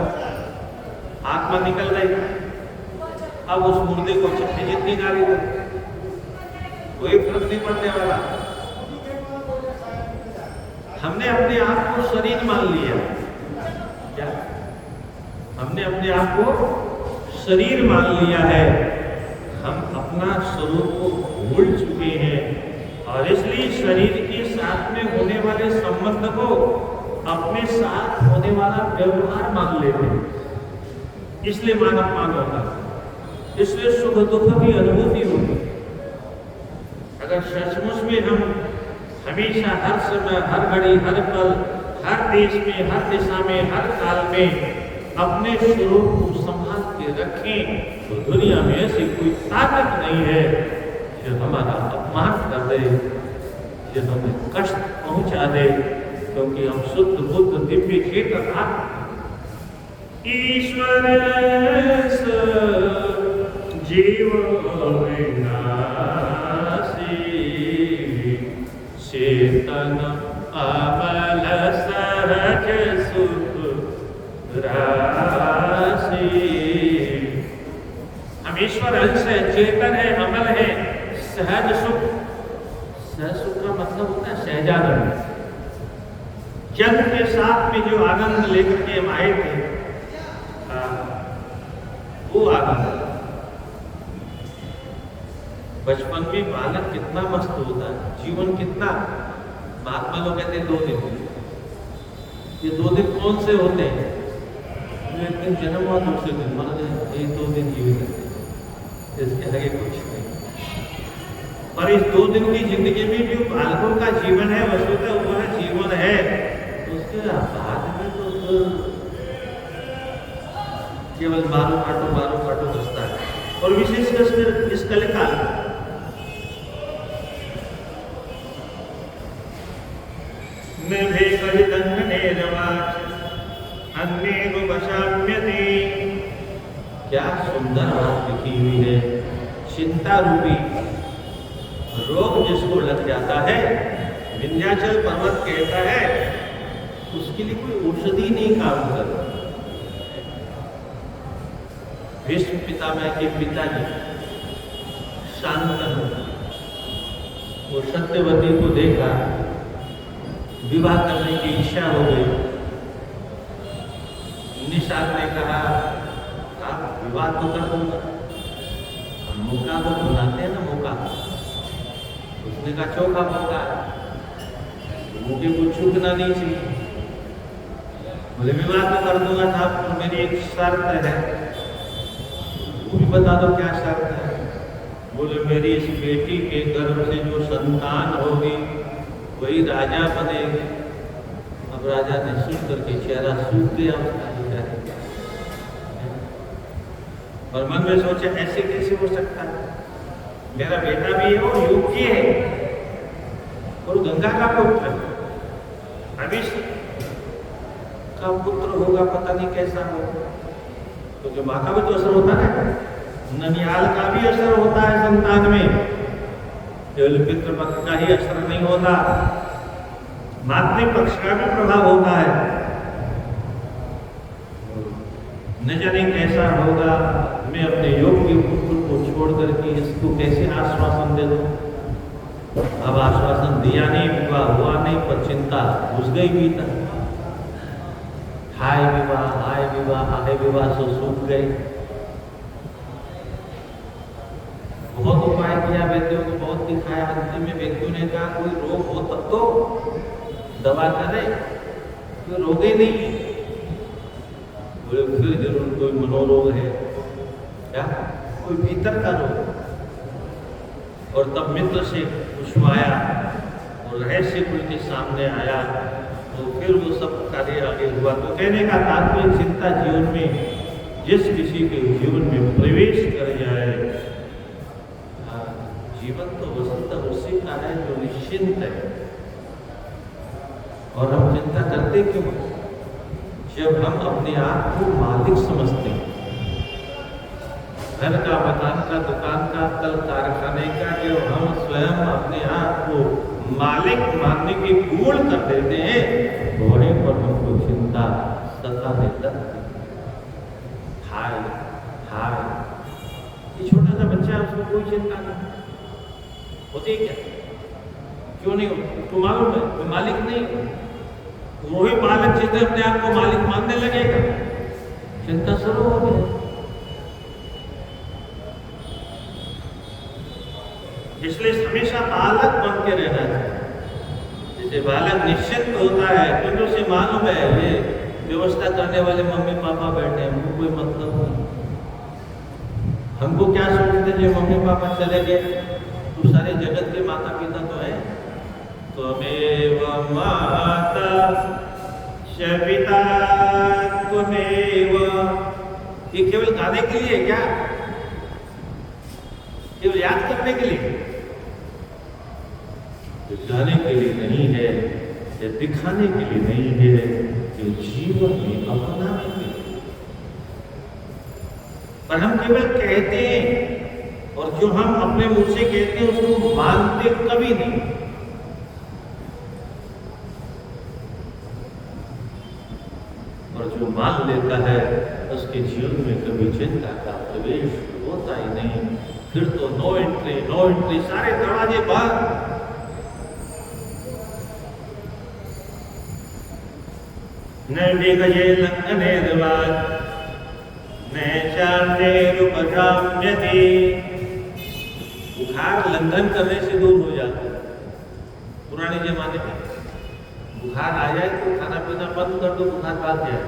Speaker 1: आत्मा निकल गई। अब उस मुर्दे को जितनी जितनी गाली दो कोई फर्क नहीं पड़ने वाला। हमने अपने आप को शरीर मान लिया, क्या हमने अपने आप को शरीर मान लिया है। हम अपना स्वरूप को भूल चुके हैं और इसलिए शरीर के साथ में होने वाले संबंध को अपने साथ होने वाला व्यवहार मान लेते हैं, इसलिए मान अपमान होता है, इसलिए सुख दुख की अनुभूति होती। अगर सचमुच में हम हमेशा, हर समय, हर घड़ी, हर पल, हर देश में, हर दिशा में, हर काल में अपने स्वरूप को संभाल के रखें तो दुनिया में ऐसी कोई ताकत नहीं है जो हमारा अपमान कर दे, ये हमें कष्ट पहुंचा दे, क्योंकि हम शुद्ध बुद्ध दिव्य चेतन आत्मा ईश्वर जीव विनाशी चेतन अमल सहज सुख राशि। हम ईश्वर अंश है, चेतन है, अमल है, सहज सुख। सहज सुख का मतलब होता है सहजानंद। जग के साथ में जो आनंद लेकर के हम आए थे, वो आनंद। बचपन में बालक कितना मस्त होता है, जीवन कितना। महात्मा लोग कहते हैं 2 दिन। ये 2 दिन कौन से होते हैं? एक दिन जन्म हुआ, दूसरे दिन मर गए, ये 2 दिन जीवित रहते, इसके आगे कुछ नहीं। और इस 2 दिन की जिंदगी में जो बालकों का जीवन है, वस्तुतः वह जीवन है। उसके बाद में तो केवल मारो काटो बसता है। और विशेषकर इस कलिकाल में क्या सुंदर बात लिखी हुई है। चिंता रूपी रोग जिसको लग जाता है, विंध्याचल पर्वत कहता है, उसके लिए कोई औषधि नहीं काम करती। भीष्म पितामह के पिताजी शांतनु, वो सत्यवती को देखा, विवाह करने की इच्छा हो गई। निषाद ने कहा, आप विवाह तो कर दूंगा, मौका को बुलाते हैं ना, मौका। उसने कहा चौका मौका, मौके को चूकना नहीं चाहिए। बोले विवाह तो कर दूंगा था, पर मेरी एक शर्त है। वो भी बता दो क्या शर्त है? बोले मेरी इस बेटी के गर्भ से जो संतान होगी वही राजा बनेगी। अब राजा ने सुन करके चेहरा सूख गया उसका। और मन में सोचा ऐसे कैसे हो सकता है, मेरा बेटा भी है और योग्य है और गंगा का पुत्र, भविष्य का पुत्र होगा, पता नहीं कैसा होगा। क्योंकि माँ का भी तो असर होता है, ननियाल का भी असर होता है संतान में, केवल पितृपक्ष का ही असर नहीं होता, मातृपक्ष का भी प्रभाव होता है। न जाने कैसा होगा, मैं अपने योग्य पुत्र को छोड़ करके इसको कैसे आश्वासन दे दूं। अब आश्वासन दिया नहीं, विवाह हुआ नहीं, पर चिंता घुस गई भीतर। हाय विवाह सो सूख गए। बहुत उपाय किया वैद्यों को, बहुत दिखाया, अंतिम में वैद्यों ने कहा कोई रोग हो तब तो दवा करे, कोई रोग ही नहीं। बोले फिर जरूर कोई मनोरोग है क्या, कोई भीतर का रोग। और तब मित्र से पूछवाया और रहस्य खुल के सामने आया, तो फिर वो सब कार्य आगे हुआ। तो कहने का तात्पर्य, चिंता जीवन में जिस किसी के जीवन में प्रवेश कर जाए, जीवन तो वस्तुतः उसी का है जो निश्चिंत है। और हम चिंता करते क्यों? जब हम अपने आप को मालिक समझते हैं, घर का, मकान का, दुकान का, कल कारखाने का, जब हम स्वयं अपने आप को मालिक मानने के गुण कर देते हैं, वहीं पर हमको चिंता सताने लगती। हाय ये छोटा सा बच्चा है, उसको कोई चिंता नहीं होती क्या? क्यों नहीं होती? तो मालूम है वो मालिक नहीं, वही बालक जिसने अपने आप को मालिक मानने लगेगा, चिंता शुरू हो गई। इसलिए हमेशा बालक बन के रहना चाहिए। जैसे बालक निश्चिंत होता है क्योंकि उसे मालूम है ये व्यवस्था करने वाले मम्मी पापा बैठे हैं, उनको कोई मतलब नहीं। हमको क्या सोचते जो मम्मी पापा चले गए तो सारे जगत के माता पिता तो है। त्वमेव माता च पिता त्वमेव, ये केवल गाने के लिए क्या, केवल याद करने के लिए? दिखाने के लिए नहीं है या दिखाने के लिए नहीं है, ये जीवन में अपनाने के लिए। पर हम केवल कहते हैं, और जो हम अपने मुंह से कहते हैं उसको मानते कभी नहीं। और जो मान लेता है उसके जीवन में कभी चिंता का प्रवेश होता ही नहीं। फिर तो नो एंट्री, सारे दरवाजे बंद। न विगजे लंघने द्वार न चार्येरुपजाम्यति। बुखार लंघन करने से दूर हो जाता है। पुराने जमाने में बुखार आ जाए तो खाना पीना बंद कर दो, बुखार भाग जाए।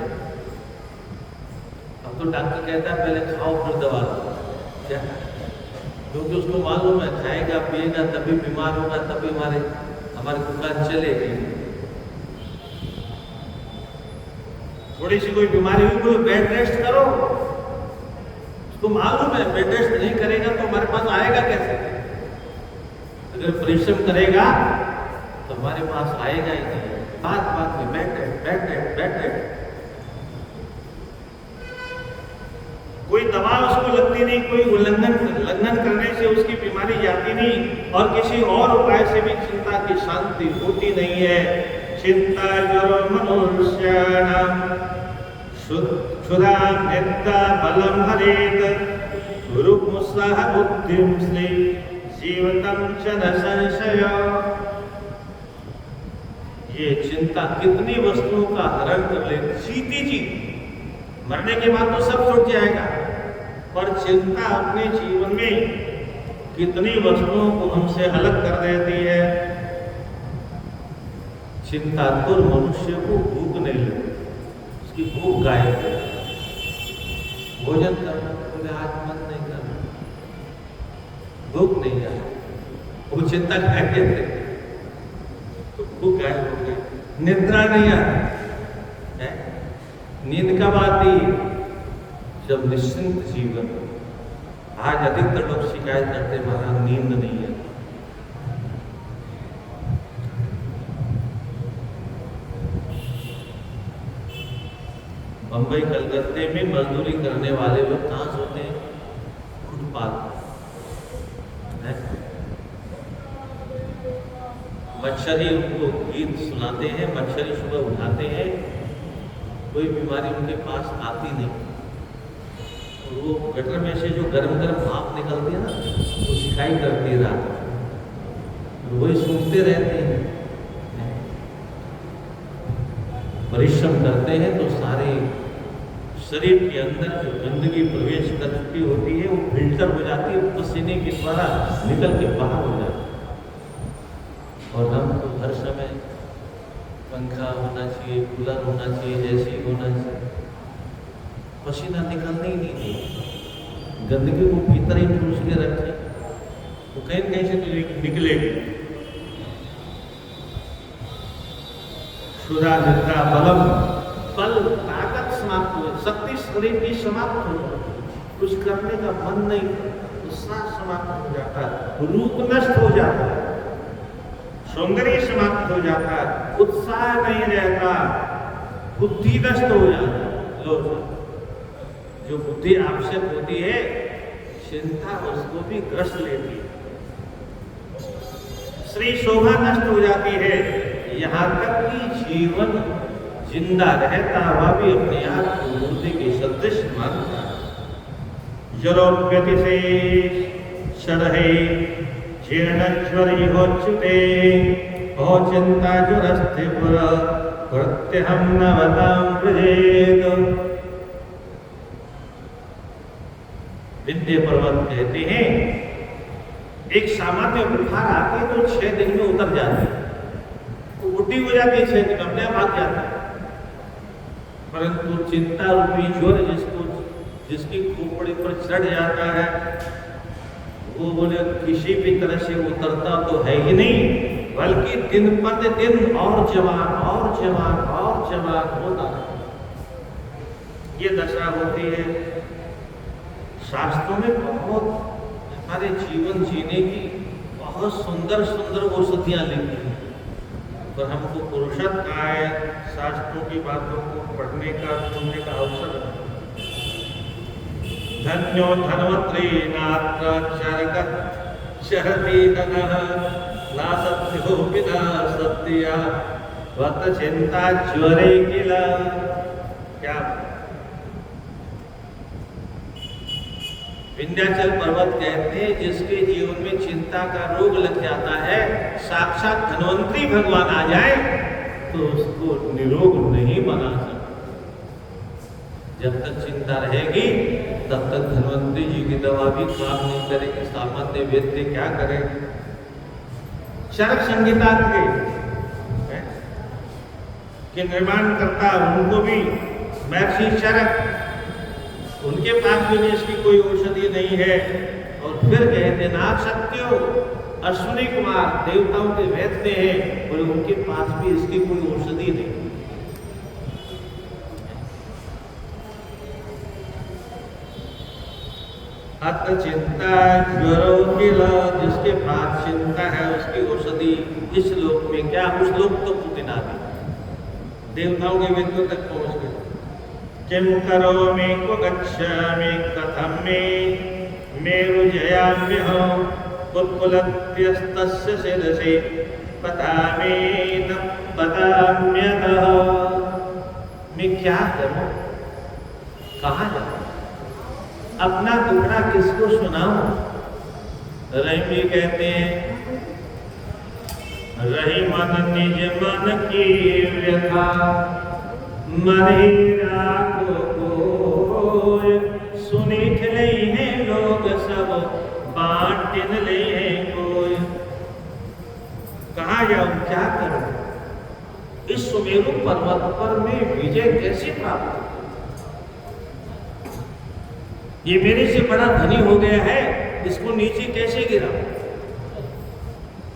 Speaker 1: अब तो डॉक्टर कहता है पहले खाओ फिर दवा लो, क्या? क्योंकि उसको मालूम है खाएगा पिएगा तभी बीमार होगा, तभी हमारी दुकान चलेगी। थोड़ी सी कोई बीमारी हुई, बोलो बेड रेस्ट करो। उसको मालूम है बेड रेस्ट नहीं करेगा तो हमारे पास आएगा कैसे? अगर परिश्रम करेगा तो हमारे पास आएगा ही नहीं। बात में बैठ। कोई दवा उसको लगती नहीं, कोई उल्लंघन करने से उसकी बीमारी जाती नहीं, और किसी और उपाय से भी चिंता की शांति होती नहीं है। चिंता जरो मनुष्याणाम क्षुधा निद्रा बलम हरेत रुक्मुत्साह बुद्धिम श्री जीवतम च न संशय। ये चिंता कितनी वस्तुओं का हरण कर ले, जीती जी। मरने के बाद तो सब छूट जाएगा, पर चिंता अपने जीवन में कितनी वस्तुओं को हमसे अलग कर देती है। चिंता तो मनुष्य को भूख नहीं लगती, उसकी भूख गायब है। भोजन करना बोले आज मन नहीं करना, भूख नहीं आ, वो चिंता गायब है तो भूख गायब हो गई। निद्रा नहीं आ, नींद कब आती? जब निश्चिंत जीवन। आज अधिकतर लोग शिकायत करते महाराज नींद नहीं है। बंबई कलकत्ते में मजदूरी करने वाले लोग कहाँ सोते हैं? फुटपाथ। मच्छरी उनको गीत सुनाते हैं, मच्छरी सुबह उठाते हैं, कोई बीमारी उनके पास आती नहीं। और वो गटर में से जो गरम भाप निकलती है ना, वो सिकाई करती है रात में, वही सूखते रहते हैं। परिश्रम करते हैं तो सारे शरीर के अंदर जो गंदगी प्रवेश कर चुकी होती है वो फिल्टर हो जाती है, पसीने के द्वारा निकल के बाहर हो जाती है। और हम तो हर समय पंखा होना चाहिए, कूलर होना चाहिए, एसी होना चाहिए, पसीना निकलने ही नहीं चाहिए। गंदगी को भीतर ही ठूस के रखे तो कहीं कहीं से निकलेगी। क्षुधा निद्रा बलम, बल ताकत समाप्त हो, शक्ति शरीर की समाप्त हो जाती, कुछ करने का मन नहीं, उत्साह समाप्त हो जाता, रूप नष्ट हो जाता, सौंदर्य समाप्त हो जाता, उत्साह नहीं रहता, बुद्धि नष्ट हो जाती। लोग जो बुद्धि आवश्यक होती है, चिंता उसको भी ग्रस्त लेती है, श्री शोभा नष्ट हो जाती है। यहाँ तक कि जीवन जिंदा रहता हुआ भी अपने आप को मूर्ति के सदृश मानता है। जरोप्यति से षडहे जीर्णज्वरी होच्युते हो चिंता जुरस्ते पुर प्रत्यहम नवताम प्रजेत। विंध्य पर्वत कहते हैं एक सामान्य बुखार आती है तो 6 दिन में उतर जाती है, तो उल्टी हो जाती है, 6 दिन अपने आप भाग जाता है। परंतु चिंता रूपी ज्वर जिसकी खोपड़ी पर चढ़ जाता है, वो बोले किसी भी तरह से उतरता तो है ही नहीं, बल्कि दिन प्रतिदिन और जवान होता है। ये दशा होती है। शास्त्रों में बहुत हमारे जीवन जीने की बहुत सुंदर सुंदर औषधियाँ लिखी हैं, पर हमको फुर्सत कहाँ है शास्त्रों की बातों को पढ़ने का, सुनने का अवसर है। धन्यो धन्वंतरी नात्र चरक चरती ननः नासत्यो विना सत्या वत चिंता ज्वरे किला। क्या विंध्याचल पर्वत कहते हैं जिसके जीवन में चिंता का रोग लग जाता है, साक्षात धन्वंतरी भगवान आ जाए तो उसको निरोग नहीं बना सकता। जब तक चिंता रहेगी तब तक धन्वंतरी जी की दवा भी काम नहीं करेगी, सामान्य वैद्य क्या करेंगे। चरक संहिता के निर्माण करता उनको भी महर्षि चरक, उनके पास भी इसकी कोई औषधि नहीं है। और फिर कहते नाग सत्यो अश्विनी कुमार देवताओं के वैद्य हैं और उनके पास भी इसकी कोई औषधि नहीं। अत चिंता ज्वरो किला, जिसके पास चिंता है उसकी औषधि इस लोक में क्या, उस लोक तो पुतिना भी देवताओं के वेदों तक पहुंच गए। किम करोमि क्व गच्छामि कथं मे रुजयाम्यहं उत्पुलत्यस्तस्य शिरसि पतामि न पताम्यतः। मैं क्या करूं, कहाँ जाऊं, अपना दुखड़ा किसको सुनाऊं। रहीम कहते हैं रही मन निज मन की व्यथा मरेरा को सुनिठ लई है लोग सब बांटन ले है कोई। कहाँ जाऊं, क्या करूं, इस सुमेरु पर्वत पर मैं विजय कैसे प्राप्त करूं। ये मेरे से बड़ा धनी हो गया है, इसको नीचे कैसे गिराऊं।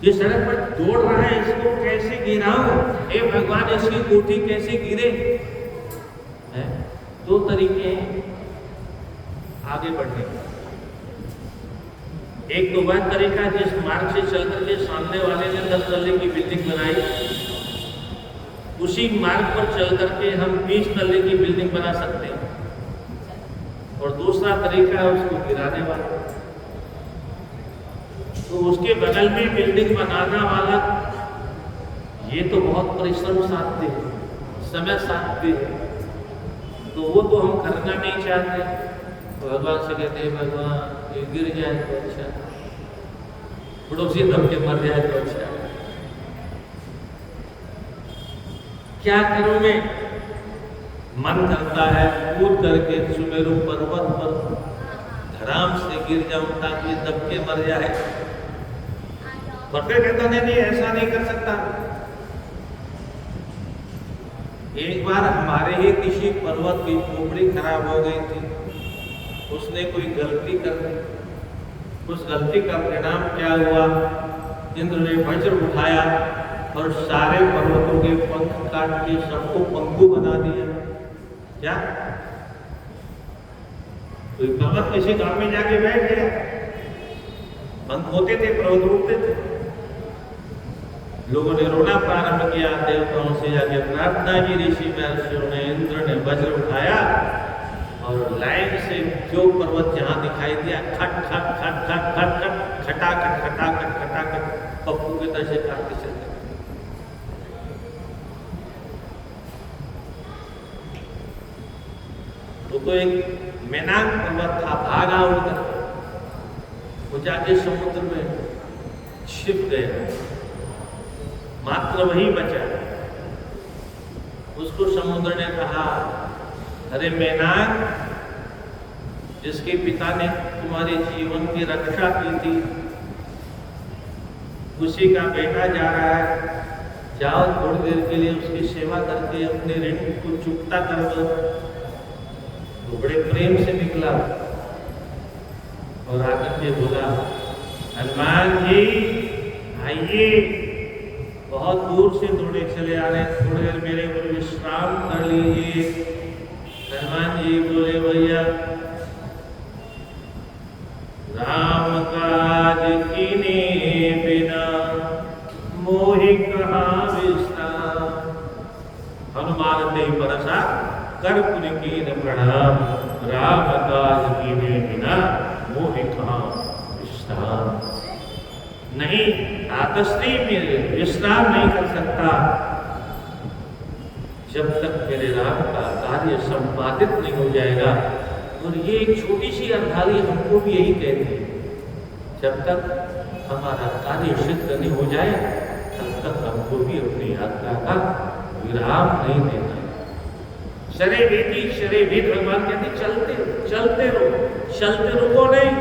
Speaker 1: ये सड़क पर दौड़ रहा है, इसको कैसे गिराऊं। हे भगवान इसकी कोठी कैसे गिरे। है? दो तरीके हैं आगे बढ़ने का। एक तो वह तरीका जिस मार्ग से चल करके सामने वाले ने 10 तल्ले की बिल्डिंग बनाई, उसी मार्ग पर चल करके हम 20 तल्ले की बिल्डिंग बना सकते हैं। और दूसरा तरीका है उसको गिराने वाला। तो उसके बगल में बिल्डिंग बनाना वाला ये तो बहुत परिश्रम साधते हैं, समय साधते हैं, तो वो तो हम करना नहीं चाहते। तो भगवान से कहते हैं भगवान ये गिर जाए तो अच्छा, पड़ोसी दब के मर जाए तो अच्छा। क्या करूं मैं, मन करता है कूद करके सुमेरु पर्वत पर धराम से गिर जाऊं ताकि दब के मर जाए। और फिर कहता नहीं ऐसा नहीं कर सकता। एक बार हमारे ही किसी पर्वत की खोपड़ी खराब हो गई थी, उसने कोई गलती कर दी। उस गलती का परिणाम क्या हुआ, इंद्र ने वज्र उठाया और सारे पर्वतों के पंख काट के सबको पंखु बना दिया। क्या कोई पर्वत किसी गांव में जाके बैठ गया, पंख होते थे, पर्वत उड़ते थे। लोगों ने रोना प्रारंभ किया, देवताओं से जाके प्रार्थना की, ऋषि महर्षियों ने, इंद्र ने वज्र उठाया और लाइन से जो पर्वत जहां दिखाई दिया खट खट खट खट खट खट खटाखट खटाखट खटाखट पप्पू के तरह से काटते चलते। तो एक मैनाक पर्वत था, भागा उड़कर, वो जाके समुद्र में छिप गया, मात्र वही बचा। उसको समुद्र ने कहा अरे मैनाक, जिसके पिता ने तुम्हारे जीवन की रक्षा की थी, उसी का बेटा जा रहा है, जाओ थोड़ी देर के लिए उसकी सेवा करके अपने ऋण को चुकता कर दो। तो बड़े प्रेम से निकला और आकर के बोला हनुमान जी आइए, बहुत दूर से दौड़े चले आ रहे, थोड़ी देर मेरे ऊपर विश्राम कर लीजिए। हनुमान जी बोले भैया राम काज कीने ही परसा कर्पूर की न प्रणाम, राम काज कीने बिना मोहि कहाँ विश्राम। नहीं, आतस्ती में विश्राम नहीं कर सकता जब तक मेरे राम का कार्य संपादित नहीं हो जाएगा। और ये एक छोटी सी अर्धाली हमको भी यही कहती है, जब तक हमारा कार्य सिद्ध नहीं हो जाए तब तक हमको भी अपनी यात्रा का विराम नहीं देना। शरे बेटी शरे भी भगवान कहते चलते चलते रहो, चलते रुको नहीं।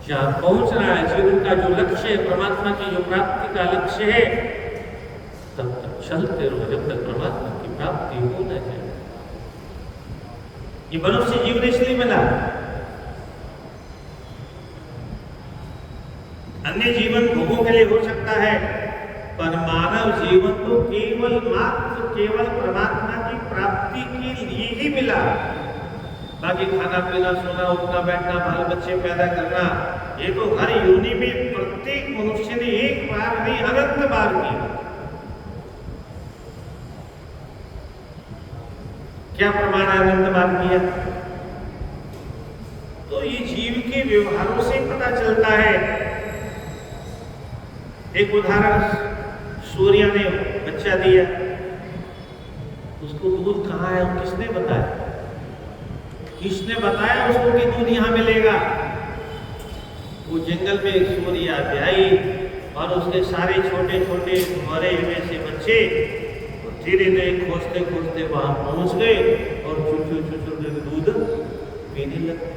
Speaker 1: जहाँ पहुंचना है, जीवन का जो लक्ष्य है, परमात्मा की जो प्राप्ति का लक्ष्य है, तब तक चलते रहो जब तक परमात्मा की प्राप्ति हो न जाए। ये मनुष्य जीवन इसलिए मिला। अन्य जीवन भोगों के लिए हो सकता है, पर मानव जीवन तो केवल परमात्मा की प्राप्ति के लिए ही मिला। बाकी खाना पीना, सोना, उठना बैठना, बाल बच्चे पैदा करना, ये तो हर योनि में प्रत्येक मनुष्य ने एक बार नहीं अनंत बार किया। क्या प्रमाण है अनंत बार किया? तो ये जीव के व्यवहारों से पता चलता है। एक उदाहरण, सूर्य ने बच्चा दिया, उसको दूध कहाँ है किसने बताया? किसने बताया उसको कि दूध यहाँ मिलेगा? वो जंगल में सूर्य ब्याई और उसके सारे छोटे छोटे मरे हुए से बच्चे धीरे धीरे खोजते खोजते वहां पहुंच गए और चुचू दूध पीने लगे।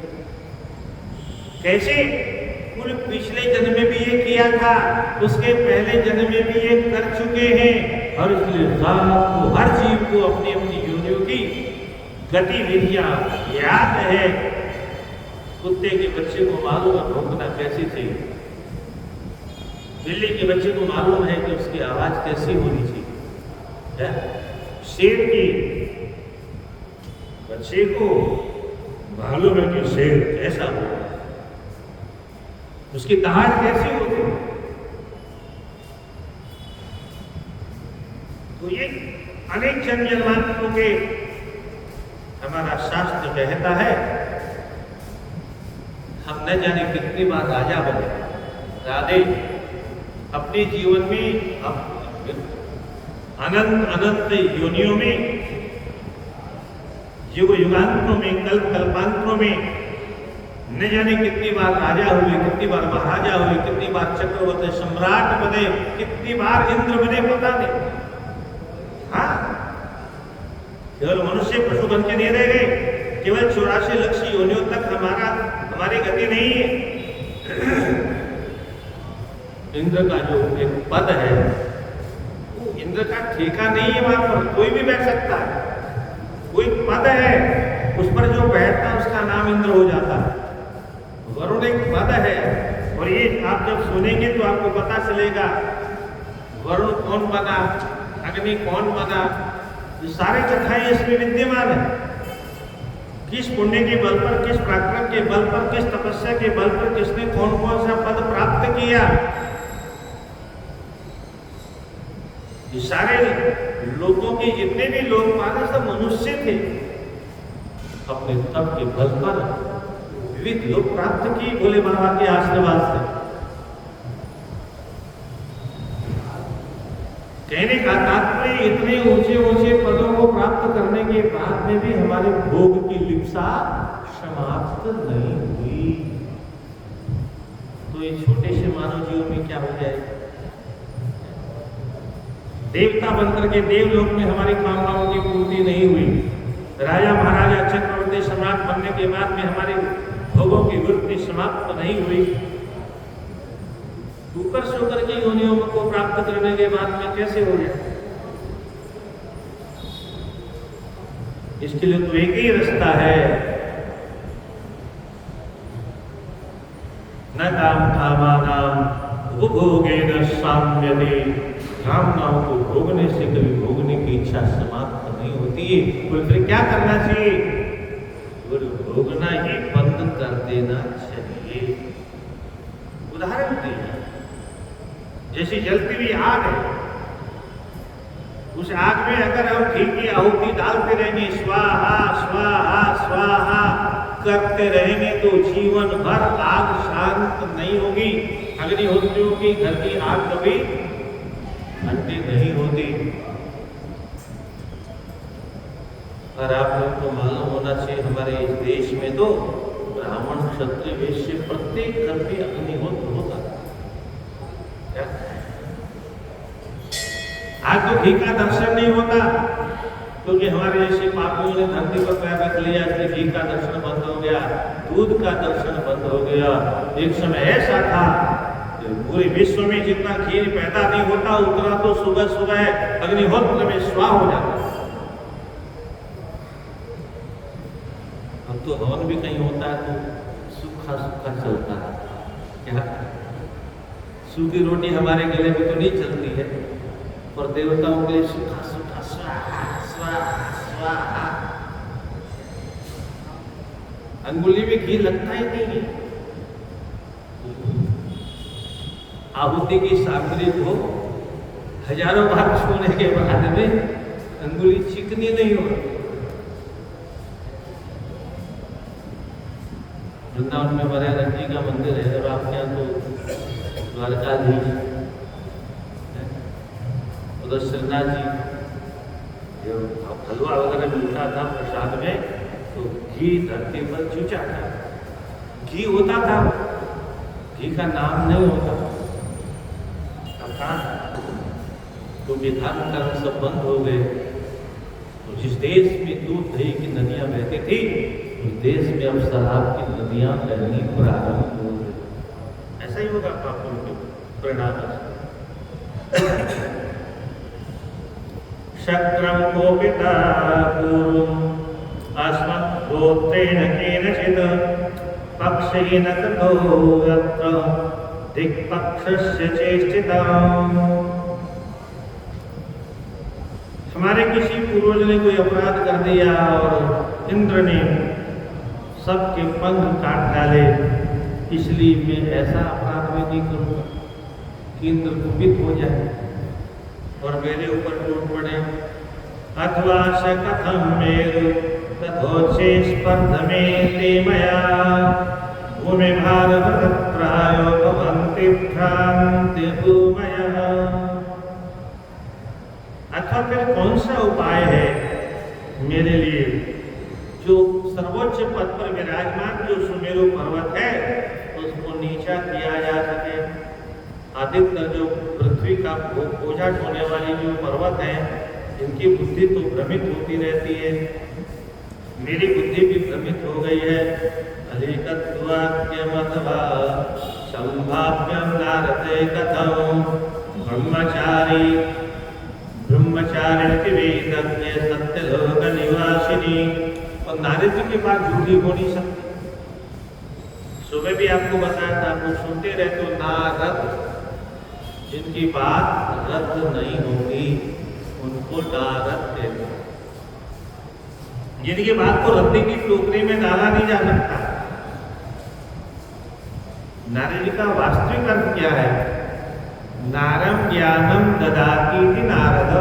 Speaker 1: कैसे? पूरे पिछले जन्म में भी ये किया था, उसके पहले जन्म में भी ये कर चुके हैं। और इसलिए हर जीव को अपनी अपनी योनियों की गतिविधियां याद है। कुत्ते के बच्चे को मालूम है भौंकना कैसी थी, बिल्ली के बच्चे को मालूम है कि उसकी आवाज कैसी होनी चाहिए, शेर के बच्चे को मालूम है कि शेर कैसा हो, उसकी दहाड़ कैसी होती। तो ये अनेक जन्म जन्मांतरों के हमारा शास्त्र कहता है। हम न जाने कितनी बार राजा बने, राधे अपने जीवन में अनंत अनंत योनियों में, युग युगांतरों में, कल्प कल्पांतरों में न जाने कितनी बार राजा हुए, कितनी बार महाराजा हुए, कितनी बार चक्रवर्ती सम्राट बने, कितनी बार इंद्र बने, पता नहीं। हाँ, केवल मनुष्य पशु बन के नहीं रह गए, केवल 84 लाख योनियों तक हमारी गति नहीं है। इंद्र का जो एक पद है, वो इंद्र का ठेका नहीं है, वहां पर कोई भी बैठ सकता है। कोई पद है, उस पर जो बैठता है उसका नाम इंद्र हो जाता है। वरुण एक पद है, और ये आप जब सुनेंगे तो आपको पता चलेगा वरुण कौन बना, अग्नि कौन बना, ये सारी कथाएं इसमें विद्यमान है। किस पुण्य के बल पर, किस पराक्रम के बल पर, किस तपस्या के बल पर किसने कौन कौन सा पद प्राप्त किया, ये सारे लोगों के जितने भी लोग माने सब मनुष्य थे। अपने तप के बल पर विविध लोग प्राप्त किए भोले बाबा के आशीर्वाद से। कहने का तात्पर्य इतने ऊंचे ऊंचे पदों को प्राप्त करने के बाद में भी हमारे भोग की लिप्सा समाप्त नहीं हुई, तो ये छोटे से मानव जीवन में क्या हो जाएगा? देवता बनकर के देवलोक में हमारी कामनाओं की पूर्ति नहीं हुई, राजा महाराजा चक्रवर्ती सम्राट बनने के बाद में हमारे भोगों की वृत्ति समाप्त नहीं हुई, ऊपर से होकर के योनियों को प्राप्त करने के बाद में कैसे हो जाए? इसके लिए तो एक ही रास्ता है, न काम कामानाम उपभोगेन साम्यते। कामनाओं को भोगने से कभी भोगने की इच्छा समाप्त नहीं होती है। तो फिर क्या करना चाहिए? भोगना ही बंद कर देना चाहिए। उदाहरण दिया, जैसे जलती हुई आग है, उस आग में अगर हम घी की आहुति डालते रहेंगे, स्वाहा स्वाहा स्वाहा करते रहेंगे, तो जीवन भर आग शांत नहीं होगी। अग्निहोत्रियों की घर की आग कभी ठंडी नहीं होती। और आप लोग को मालूम होना चाहिए, हमारे इस देश में तो ब्राह्मण क्षत्रिय वैश्य प्रत्येक घर पे अग्निहोत्र होता है। आज तो घी का दर्शन नहीं होता, क्योंकि हमारे जैसे पापियों ने धरती पर पैर रख लिया, इसलिए घी का दर्शन बंद हो गया, दूध का दर्शन बंद हो गया। एक समय ऐसा था पूरे विश्व में जितना घी पैदा नहीं होता, उतना तो सुबह सुबह अग्निहोत्र में स्वाह हो जाता। अब तो हवन भी कहीं होता है तो सूखा सूखा चलता है। क्या सूखी रोटी हमारे गले में तो नहीं चलती है, और देवताओं के लिए सूखा सूखा स्वाहा स्वाहा स्वाहा। अंगुली में घी लगता ही नहीं है। आहुति की सामग्री को हजारों बार छूने के बाद में अंगुली चिकनी नहीं होती। वृंदावन में बड़े जी का मंदिर है, और आपके यहाँ तो द्वारकाधीश, उधर श्रीनाथ जी, जब हलवा वगैरह मिलता था प्रसाद में, तो घी धरती पर चूचा था। घी होता था, घी का नाम नहीं होता। क्योंकि धर्म कर्म सब बंद हो गए, तो जिस देश में दूध दही की नदियां बहती थी, उस देश में अब शराब की नदियां बहनी प्रारंभ हो गई। ऐसा ही होगा पापों के परिणाम। शक्रम कोपिता पूर्वम् अस्मद्गोत्रेण केनचित् पक्षेन ततो यत्र दिक्पक्षस्य चेष्टितम्। हमारे किसी पूर्वज ने कोई अपराध कर दिया और इंद्र ने सबके पंख काट डाले, इसलिए मैं ऐसा अपराध में नहीं करूंगा कि इंद्र कुपित हो जाए और मेरे ऊपर टूट पड़े। अथवा स कथम मेरु तथोचे स्पर्धमेते मया भूमि भारतत्रायो भवन्ति भ्रान्ति भूमयः। अथवा फिर कौन सा उपाय है मेरे लिए जो सर्वोच्च पद पर विराजमान जो सुमेरु पर्वत है उसको नीचा किया जा सके। आदित्य जो पृथ्वी का बोझा ढोने वाली जो पर्वत है, इनकी बुद्धि तो भ्रमित होती रहती है, मेरी बुद्धि भी भ्रमित हो गई है। अधिकत्वाक्यमथवा संभाव्यं नारते कथं ब्रह्मचारी ब्रह्मचारिणी वेदज्ञ सत्यलोक निवासिनी। और नारद जी की बात झूठी हो नहीं सकती। सुबह भी आपको बताया था, आपको सुनते रहते हो, नारद जिनकी बात रद्द नहीं होगी उनको नारद कहते हैं। जिनकी बात को रद्दी की टोकरी में डाला नहीं जा सकता। नारद जी का वास्तविक अर्थ क्या है? नारम ज्ञानम ददाती थी नारद,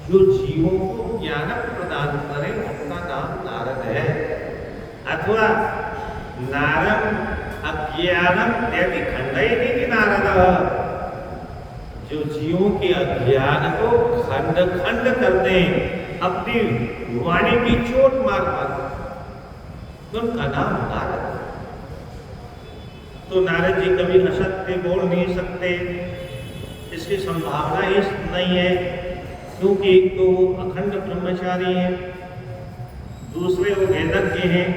Speaker 1: जो जीवों को ज्ञान प्रदान करे उसका नाम नारद है। अथवा नारम अज्ञानम यदि खंडयति थी नारद, जो जीवों के अज्ञान को खंड खंड कर दे अपनी वाणी की चोट मार पाते, उनका नाम नारद। तो नारद जी कभी असत्य बोल नहीं सकते, इसकी संभावना ही नहीं है, क्योंकि एक तो वो अखंड ब्रह्मचारी हैं, दूसरे वो वेदज्ञ हैं,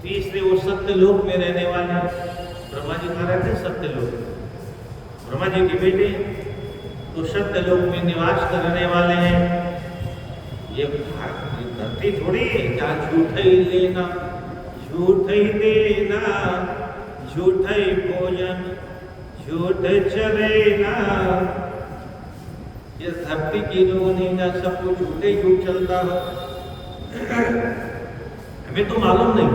Speaker 1: तीसरे वो सत्यलोक में रहने वाले हैं। ब्रह्मा जी कहाँ रहते हैं? सत्यलोक। ब्रह्मा जी के बेटे तो सत्यलोक में निवास करने वाले हैं। ये धरती थोड़ी है जहाँ झूठ ही लेना, झूठ ही देना, झूठ ही भोजन, झूठ चलेना। ये धरती की लोग नहीं ना, सब कुछ झूठे झूठ चलता है। हमें तो मालूम नहीं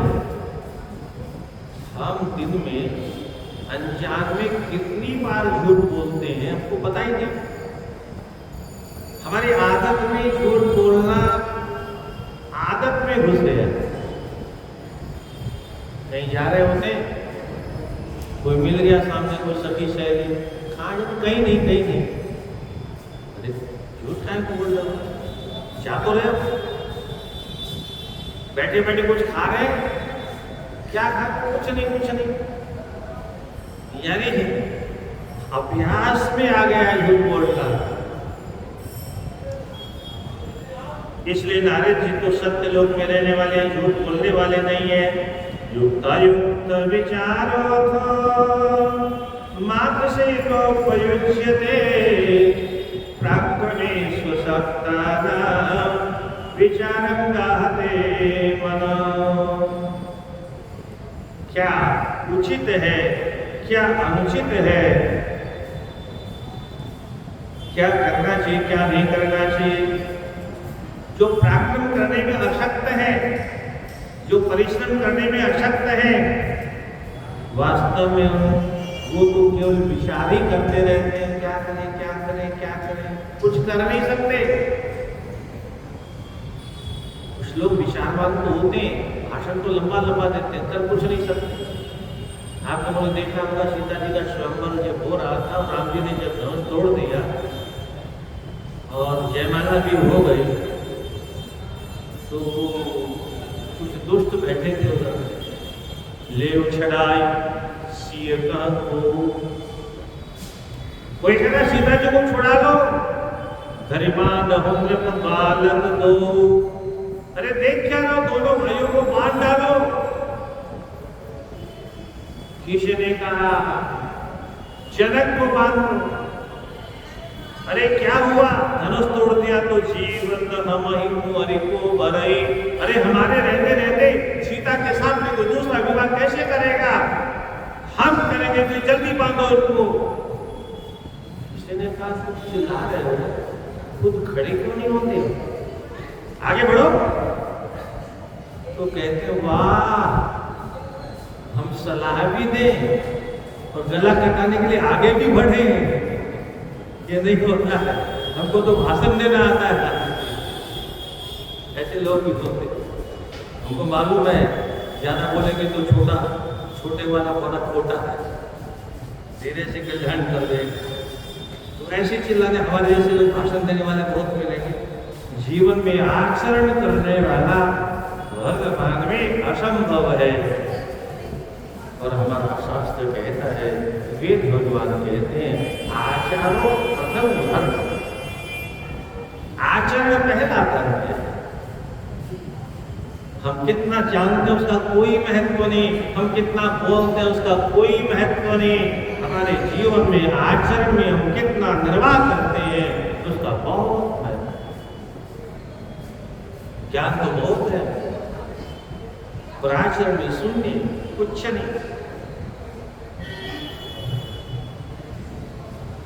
Speaker 1: हम दिन में अनजान में कितनी बार झूठ बोलते हैं, हमको पता ही नहीं। हमारी आदत में झूठ बोलना आदत में घुस गया। कहीं जा रहे होते, कोई मिल गया सामने, कोई सखी सहेली, कहाँ जाए? कहीं नहीं। अरे झूठ काहे को बोल रहे हो? जा तो रहे हो, बैठे बैठे कुछ खा रहे, क्या खा? कुछ नहीं। यानी अभ्यास में आ गया झूठ बोलना। इसलिए नारद जी तो सत्य लोक में रहने वाले हैं, झूठ बोलने वाले नहीं है। युक्तायुक्त विचारो मात्र से उपयुज्यते प्राक्तनेषु सप्तानां विचारं गाहते मनो। क्या उचित है, क्या अनुचित है, क्या करना चाहिए, क्या नहीं करना चाहिए, जो प्राक्रम करने में अशक्त है, जो परिश्रम करने में अशक्त है, वास्तव में वो तो केवल विचार ही करते रहते हैं, क्या करें, कुछ कर नहीं सकते। कुछ लोग विचारवान तो होते हैं, भाषण तो लंबा देते हैं, कर कुछ नहीं सकते। आप लोगों ने देखा होगा सीता जी का स्वयंवर जब हो रहा था, राम जी ने जब धनुष तोड़ दिया और जयमाला भी हो गई, तो कुछ दुष्ट बैठे थे उधर, ले छड़ाई सिय का कोई कहना सीता जी को छुड़ा लो, गरिमान बालन दो। अरे देख क्या रहो, दोनों भाइयों को बांध डालो। किसी ने कहा जनक को बांधो। अरे क्या हुआ, धनुष तोड़ दिया तो जीवन हम ही को भरई। अरे हमारे रहते सीता के साथ में कोई दूसरा विवाह कैसे करेगा? हम करेंगे, तो जल्दी बांधो उनको। किसी ने कहा सब चिल्ला रहे हो, खुद खड़े क्यों नहीं होते, आगे बढ़ो। तो कहते वाह, हम सलाह भी दें और गला कटाने के लिए आगे भी बढ़े, ये नहीं होता है। हमको तो भाषण देना आता है। ऐसे लोग भी होते, हमको मालूम है ज्यादा बोलेंगे तो छोटे वाला बड़ा छोटा है, धीरे से कल्याण कर देगा। तो ऐसे चिल्लाने हमारे जैसे लोग भाषण देने वाले बहुत मिलेंगे। जीवन में आचरण करने वाला भगवान में असंभव है। और हमारा शास्त्र कहता है, वेद भगवान कहते हैं आचारो प्रथम धर्म। आचरण पहला धर्म है। हम कितना जानते हैं उसका कोई महत्व नहीं, हम कितना बोलते हैं उसका कोई महत्व नहीं। हमारे जीवन में आचरण में हम कितना निर्वाह करते हैं उसका बहुत महत्व। ज्ञान तो बहुत है और आचरण में शून्य, कुछ नहीं।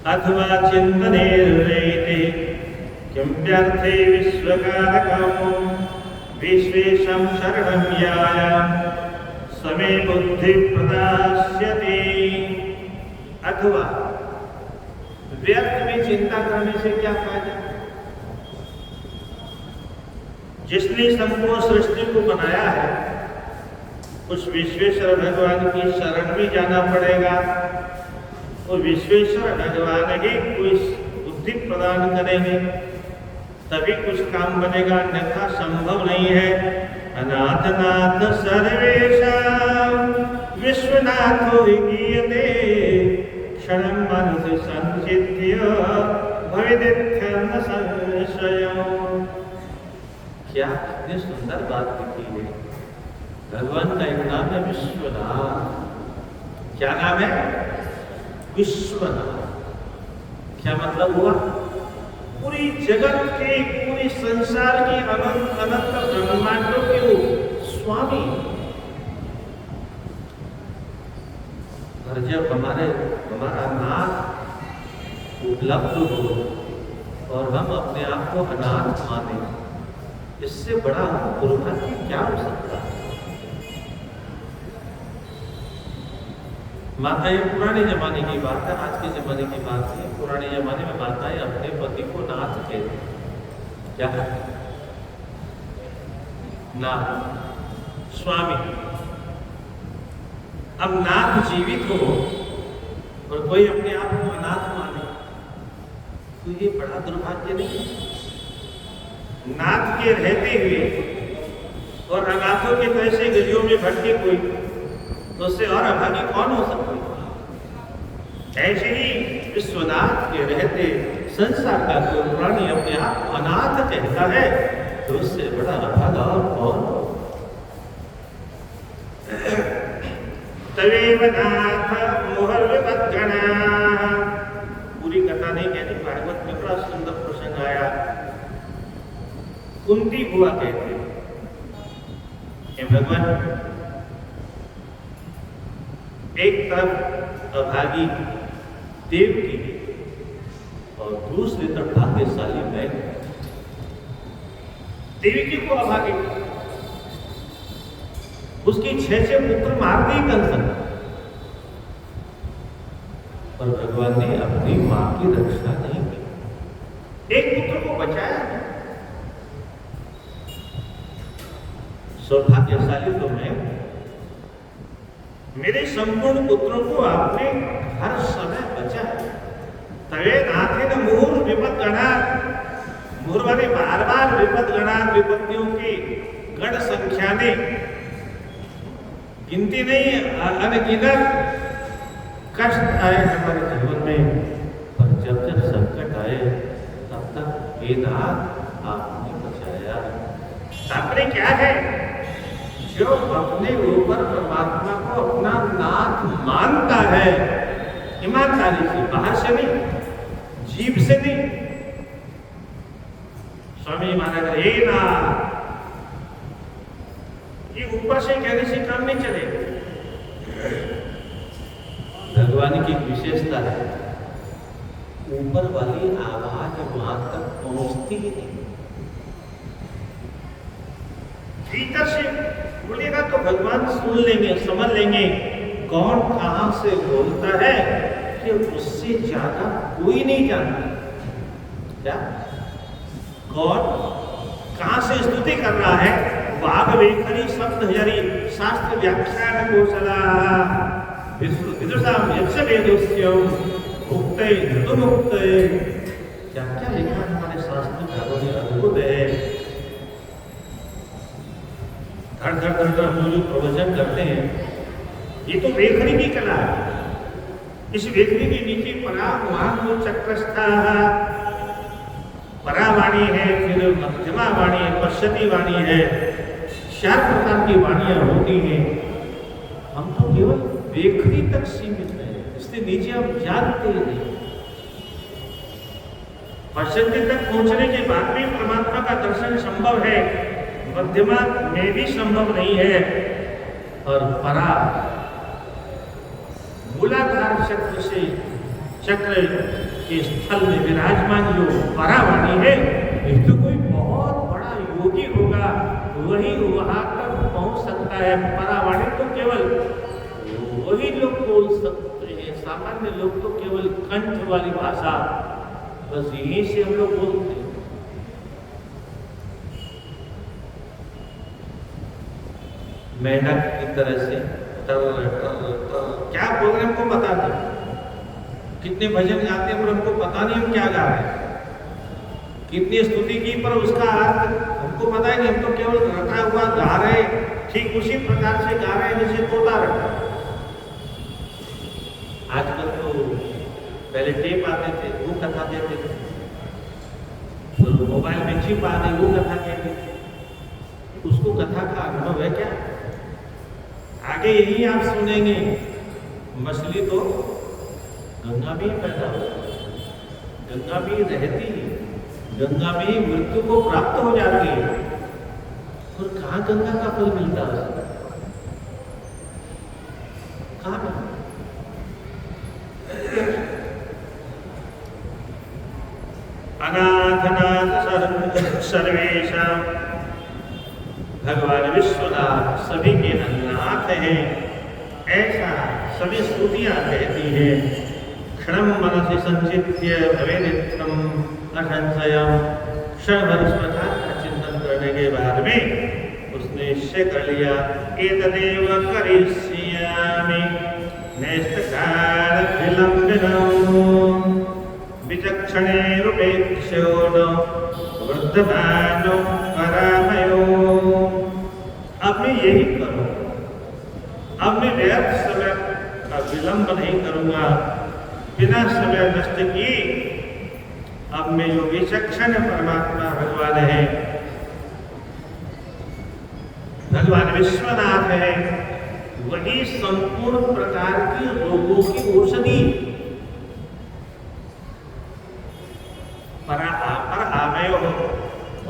Speaker 1: अथवा चिंतने किं व्यर्थे विश्वकारकम् विश्वेशं शरणं यायां समे बुद्धि प्रदास्यति। अथवा व्यर्थ में चिंता करने से क्या फायदा? जिसने संपूर्ण सृष्टि को बनाया है उस विश्वेश्वर भगवान की शरण में जाना पड़ेगा। और विश्वेश्वर भगवान ही कोई बुद्धि प्रदान करेंगे तभी कुछ काम बनेगा, अन्यथा संभव नहीं है। अनाथनाथ सर्वेषां विश्वनाथो हि गीयते क्षणं मनसि संचित्य भवेदित्यं न संशयो। क्या कितनी सुंदर बात लिखी है। भगवान का एक नाम है विश्वनाथ। क्या नाम है? विश्वनाथ। क्या मतलब हुआ? पूरी जगत के, पूरी संसार की अनंत अनंत ब्रह्मांडों के वो स्वामी। और जब हमारा नाथ उपलब्ध हो और हम अपने आप को अनाथ माने, इससे बड़ा दुर्भाग्य क्या हो सकता है? माताएं, पुराने जमाने की बात है, आज के जमाने की बात नहीं। पुराने जमाने में माताएं अपने पति को नाथ कहती। क्या नाथ स्वामी। अब नाथ जीवित हो और कोई अपने आप को अनाथ माने तो ये बड़ा दुर्भाग्य नहीं? नाथ के रहते हुए और अनाथों के पैसे गलियों में भटके कोई, तो उससे और अभागी कौन हो सकता है? ऐसे ही विश्वनाथ के रहते संसार का कोई प्राणी अपने आप को अनाथ कहता है तो उससे बड़ा अभागा और कौन? तवेव नाथ मोहर्विपद्गणा। पूरी कथा नहीं कहती, भागवत में बड़ा सुंदर प्रसंग आया। कुंती बुआ कहते हे भगवान, एक तरफ अभागी देवकी और दूसरी तरफ भाग्यशाली मैं। देवकी को अभागी, उसकी 6 पुत्र मार दी कंसन, पर भगवान ने अपनी मां की रक्षा नहीं की, एक पुत्र को बचाया। सौभाग्यशाली तो मैं, मेरे संपूर्ण पुत्रों को आपने हर समय बचाया। तवे नाथे न मुहुर विपद गणा, मुहुर वाले बार बार विपद गणा, विपत्तियों की गण संख्या ने गिनती नहीं, अनगिनत कष्ट आए हमारे जीवन में, पर जब जब संकट आए तब तक हे नाथ आपने बचाया। तात्पर्य क्या है? जो अपने ऊपर परमात्मा को अपना नाथ मानता है, ईमानदारी से, बाहर से नहीं, जीभ से नहीं, स्वामी माना हे नाथ, ये ऊपर से कहने से काम नहीं चलेगा। भगवान की विशेषता है, ऊपर वाली आवाज वहां तक पहुंचती ही नहीं, भीतर से बोलेगा तो भगवान सुन लेंगे, समझ लेंगे कौन कहां से बोलता है, कि उससे ज्यादा कोई नहीं जानता। क्या कौन कहां से स्तुति कर रहा है? वाग वेखरी शब्द हरि शास्त्र व्याख्यान कौशला विदुषाम यक्ष वेदोस्यम मुक्ते ऋतुमुक्ते। क्या क्या लिखा है हमारे शास्त्र भागों में, अद्भुत है। धड़ धड़ धड़ धड़ हम जो प्रवचन करते हैं, ये तो वेखरी की कला है। इस वेखरी के नीचे परा वहां चक्रस्था परावाणी है, फिर मध्यमा वाणी है, पश्चिमी वाणी है, 4 प्रकार की वाणियां होती हैं। हम तो केवल वेखरी तक सीमित है, इससे नीचे हम जानते ही नहीं। पश्चिमी तक पहुंचने के बाद भी परमात्मा का दर्शन संभव है, मध्यमा में भी संभव नहीं है, और परा मूलाधार चक्र से चक्र के स्थल में विराजमान जो परावाणी है, ये तो कोई बहुत बड़ा योगी होगा, वही वहां तक पहुंच सकता है। परावाणी तो केवल वही लोग बोल सकते हैं, सामान्य लोग तो केवल कंठ वाली भाषा, बस यहीं से हम लोग बोलते हैं। मेंढक की तरह से टर टर टर क्या बोल रहे हैं हमको पता नहीं, कितने भजन गाते हैं पर हमको पता नहीं हम क्या गा रहे हैं, कितनी स्तुति की पर उसका अर्थ हमको पता ही नहीं, हम तो केवल रटा हुआ गा रहे, ठीक उसी प्रकार से गा रहे हैं जैसे तोता रटा। आजकल तो पहले टेप आते थे, वो कथा देते थे, तो मोबाइल में चिप आ गई, वो कथा कहते थे। उसको कथा का अनुभव है क्या? आगे यही आप सुनेंगे, मछली तो गंगा में ही पैदा हो, गंगा में ही रहती है, गंगा में ही मृत्यु को प्राप्त हो जाती है, और कहाँ गंगा का फल मिलता है? कहाँ? अनाथनाथ सर्वेशा, भगवान विश्वनाथ सभी के नाथ हैं, ऐसा सभी स्तुतियां कहती हैं। क्षणम मनसि संचित्य भवेदित्थम असंशयम क्षण भर इस प्रकार का चिंतन करने के बाद में उसने निश्चय कर लिया, एतदेव करिष्यामि नैष्ठकार विलंबिनम् विचक्षणेरुपेक्षो न वृद्धमानो परामयो। अब मैं यही करूँ, अब मैं व्यर्थ समय का विलंब नहीं करूँगा, बिना समय नष्ट किए अब मैं जो विचक्षण परमात्मा भगवान है, भगवान विश्वनाथ है, वही संपूर्ण प्रकार की रोगों की औषधि पर आमय हो,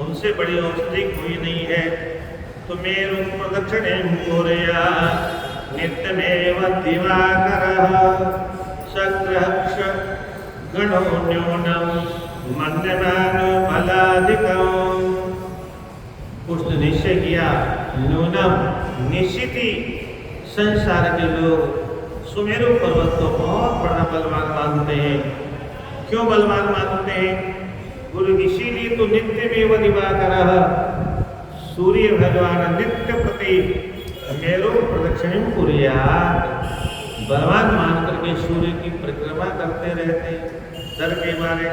Speaker 1: उनसे बड़ी औषधि कोई नहीं है। तो मेरु प्रदक्षिणे मोरया नित्यमेव दिवाकरः सग्रहक्ष गणो न्यूनम मन्यमानो बलाधिकम्। उसने निश्चय किया, न्यूनम निश्चित संसार के लोग सुमेरु पर्वत को बहुत बड़ा बलवान मानते हैं। क्यों बलवान मानते हैं? गुरु इसीलिए तो नित्य में दिवाकरः, सूर्य भगवान नित्य प्रति मेरु प्रदक्षिणं कुर्यात्, बलवान मान करके सूर्य की परिक्रमा करते रहते दर के मारे।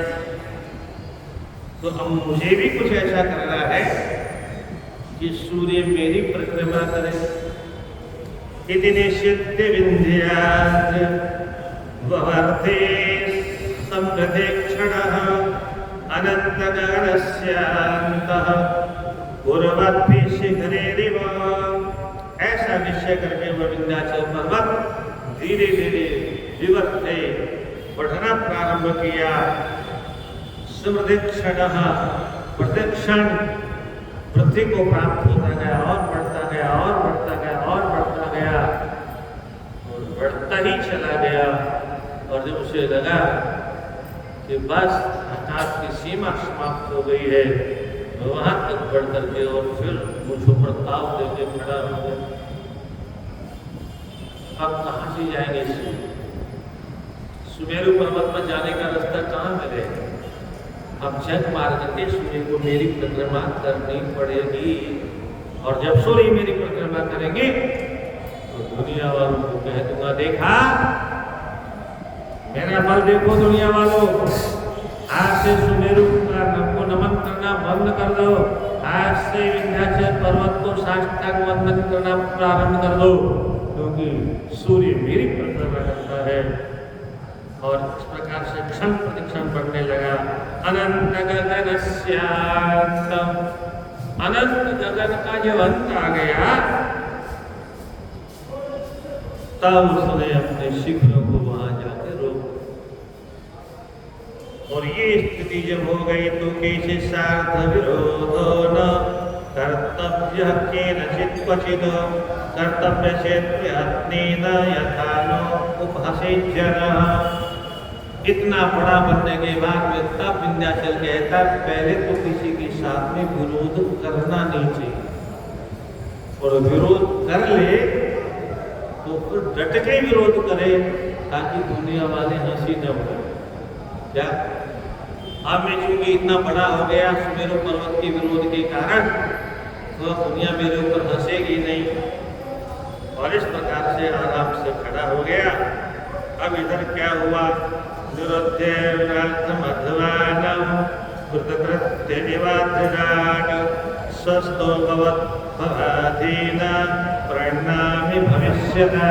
Speaker 1: तो अब मुझे भी कुछ ऐसा करना है कि सूर्य मेरी परिक्रमा करे। इति निश्चित्य विन्ध्यात् ववर्ते समृद्धे क्षणः अनन्तगगनस्यान्तः पूर्ववत्ति शिखरेरिव। ऐसा निश्चय करके वह विंध्याचल पर्वत धीरे धीरे विवर्ते बढ़ना प्रारंभ किया। समृद्धि क्षणः, प्रतिक्षण पृथ्वी को प्राप्त होता गया और बढ़ता गया और बढ़ता गया और बढ़ता गया और बढ़ता ही चला गया। और जब उसे लगा कि बस आकाश की सीमा समाप्त हो गई है, वहां तक बढ़ करके और फिर मुझको प्रताप देके खड़ा हो गया। अब कहाँ से जाएंगे? सुमेरु पर्वत पर जाने का रास्ता कहाँ मिलेगा? अब जग मार करके सूर्य को मेरी परिक्रमा करनी पड़ेगी। और जब सूर्य मेरी परिक्रमा करेंगे तो दुनिया वालों को कह दूंगा, देखा मेरा बल देखो दुनिया वालों, आज से सुमेरु को नमन करना बंद कर दो, आज से विंध्याचल पर्वत को साष्टांग वंदन करना प्रारंभ कर दो, क्योंकि सूर्य मेरी परिक्रमा करता है। और इस प्रकार से क्षण प्रतिक्षण बढ़ने लगा। अनंत गगनस्यान्तम्, अनंत गगन का जब अंत आ गया तब उसने अपने शिखरों को वहां जाकर रोक। और ये स्थिति जब हो गई तो कैसे सार्थ विरोधो न कर्तव्य केनचित् क्वचित् कर्तव्य क्षेत्र यत्नेन यथा नो उपहसेज्जनः। इतना बड़ा बनने के बाद में तब विंध्याचल कहता, पहले तो किसी के साथ में विरोध करना नहीं चाहिए, और विरोध कर ले तो फिर डट के विरोध करे ताकि दुनिया वाले हंसी न हो। क्या अब मैं चूंकि इतना बड़ा हो गया सुमेरु पर्वत के विरोध के कारण, तो दुनिया मेरे ऊपर हंसेगी नहीं। और इस प्रकार से आराम से खड़ा हो गया। अब इधर क्या हुआ? स्वस्थो परिणामी भविष्यता।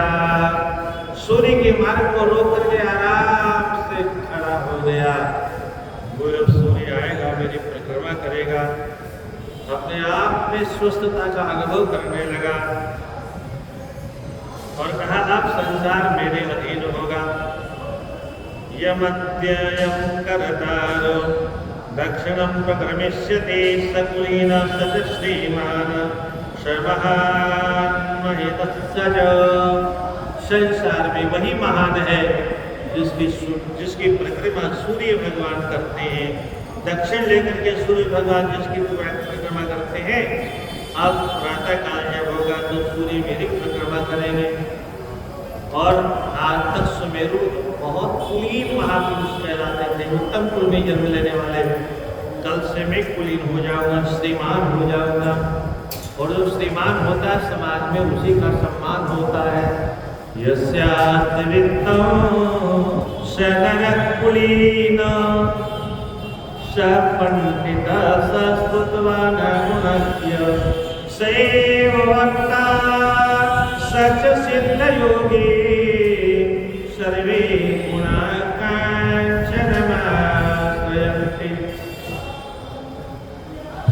Speaker 1: सूर्य के मार्ग को रोक करके आराम से खड़ा हो गया। गुरु सूर्य आएगा, मेरी परिक्रमा करेगा, अपने आप में स्वस्थता का अनुभव करने लगा और कहा, अब संसार मेरे अधीन होगा। यमद्ययं करतारो दक्षिणं प्रक्रमिष्यति सकुलीन स च श्रीमान् सर्वहान् महितस्य च। संसार में वही महान है जिसकी परिक्रमा सूर्य भगवान करते हैं। दक्षिण लेकर के सूर्य भगवान जिसकी परिक्रमा करते हैं। अब प्रातः काल जब होगा तो सूर्य मेरी परिक्रमा करेंगे। और आज तक सुमेरु बहुत कुलीन महापुरुष कहलाते थे, उत्तम कुल में जन्म लेने वाले। कल से मैं कुलीन हो जाऊंगा, श्रीमान हो जाऊंगा। और जो श्रीमान होता है समाज में उसी का सम्मान होता है। यस्यास्ति वित्तं स नरः कुलीन स पंडितः स स्तुतवान् गुणज्ञः सैव वक्ता सच सिद्धयोगी सर्वे गुणाः काञ्चनमाश्रयन्ति।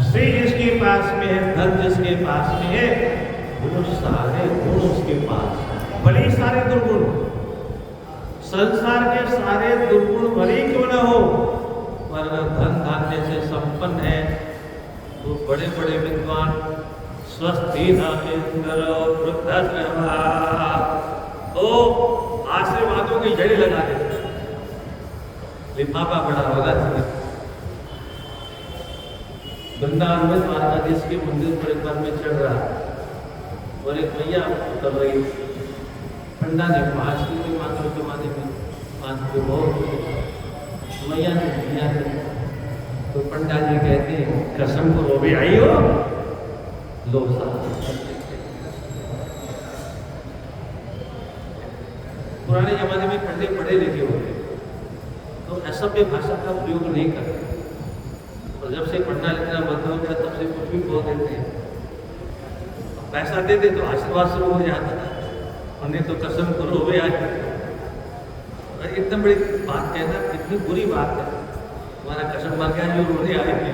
Speaker 1: श्री जिसके पास में है, धन जिसके पास में है, वो सारे गुण उसके पास है, भले ही सारे दुर्गुण, संसार के सारे दुर्गुण भले ही क्यों न हो, पर धन धान्य से संपन्न है तो बड़े बड़े विद्वान स्वस्थी न इंद्र वृद्धश्रवा तो आशीर्वादों की जड़ी लगा देते, लिफाफा बड़ा होगा चाहिए। वृंदावन में द्वारकाधीश के मंदिर पर एक बार में चढ़ रहा और एक भैया उतर रही, पंडा ने 5 रुपये मात्र के माने में 5 रुपये बहुत मैया ने दिया है। तो पंडा जी कहते हैं कसम को रोबे आई हो लो साहब। पुराने जमाने में पंडे पढ़े लिखे होते तो असभ्य भाषा का प्रयोग नहीं करते, और जब से पढ़ना लिखना बंद हो गया तब से कुछ भी बोल देते हैं। पैसा दे दे तो आशीर्वाद शुरू हो जाता है, और नहीं तो कसम को रोबे आए। एकदम बड़ी बात कहना कितनी बुरी बात है, तुम्हारा कसम मार गया जो रोने आए थे।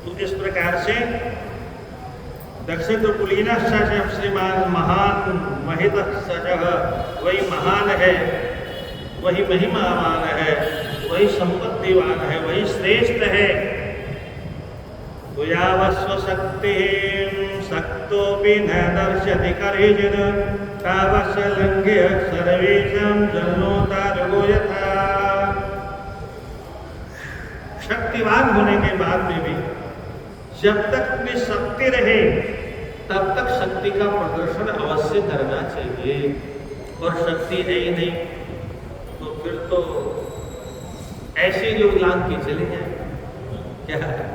Speaker 1: तो इस प्रकार से दक्षिण कुलीन श्रीमान महान महित सजह, वही महान है, वही महिमावान है, वही संपत्तिवान है, वही श्रेष्ठ है। यावस्व शक्ति शक्तोपि न दर्शति करिजिन तावस्य लंघ्य सर्वेषां जन्मोतारगो यथा। शक्तिवान होने के बाद में भी जब तक अपनी शक्ति रहे तब तक शक्ति का प्रदर्शन अवश्य करना चाहिए, और शक्ति है ही नहीं तो फिर तो ऐसे लोग लांग के चले जाए क्या है?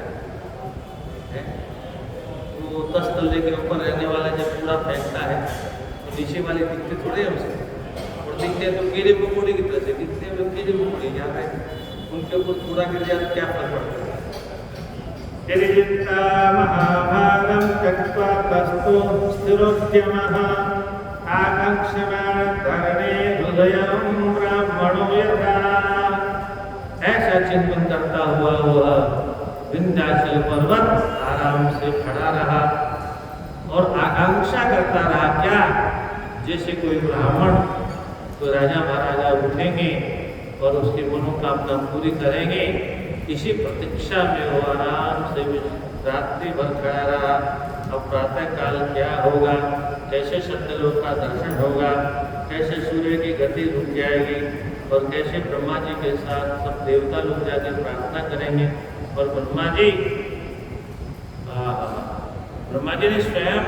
Speaker 1: वो 10 तल्ले के ऊपर रहने वाला जब पूरा फेंकता है तो नीचे वाले दिखते थोड़े हैं उसे, और दिखते हैं तो कीड़े मकोड़े की तरह से दिखते हैं, वो कीड़े मकोड़े जा रहे हैं, उनके ऊपर पूरा गिर जाए तो क्या फर्क पड़ता है? महाभारतं त्यक्त्वा तस्थो स्थिरोद्यमः आकांक्षमाण धरणे हृदयं ब्राह्मणो यथा। ऐसा चिंतन करता हुआ वह विंध्याचल पर्वत आराम से खड़ा रहा और आकांक्षा करता रहा, क्या जैसे कोई ब्राह्मण तो राजा महाराजा उठेंगे और उसकी मनोकामना पूरी करेंगे, इसी प्रतीक्षा में वो आराम से रात्रि भर खड़ा रहा। अब प्रातः काल क्या होगा, कैसे सत्यलोक का दर्शन होगा, कैसे सूर्य की गति रुक जाएगी, और कैसे ब्रह्मा जी के साथ सब देवता लोग जाकर प्रार्थना करेंगे। और ब्रह्मा जी ने स्वयं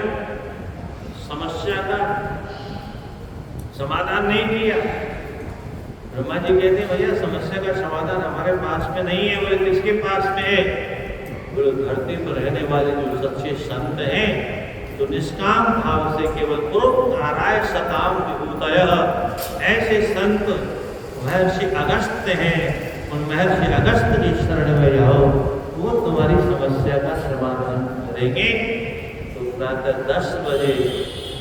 Speaker 1: समस्या का समाधान नहीं दिया। ब्रह्मा जी कहते हैं भैया समस्या का समाधान हमारे पास में नहीं है, वो किसके पास में है? वो धरती पर रहने वाले जो सच्चे संत हैं, जो निष्काम भाव से केवल पुरोपकाराय सताम विभूतयः, ऐसे संत महर्षि अगस्त्य हैं, उन महर्षि अगस्त्य की शरण में जाओ, वो तुम्हारी समस्या का समाधान करेंगे। तो प्रातः 10 बजे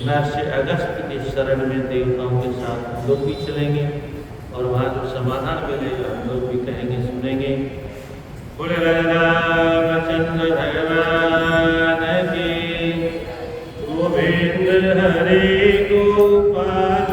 Speaker 1: महर्षि अगस्त्य की शरण में देवताओं के साथ लोग भी चलेंगे, और वहाँ जो समाधान मिलेगा हम लोग भी कहेंगे सुनेंगे। बोले रामचंद्र भगवान की, गोविंद हरे गोपाल।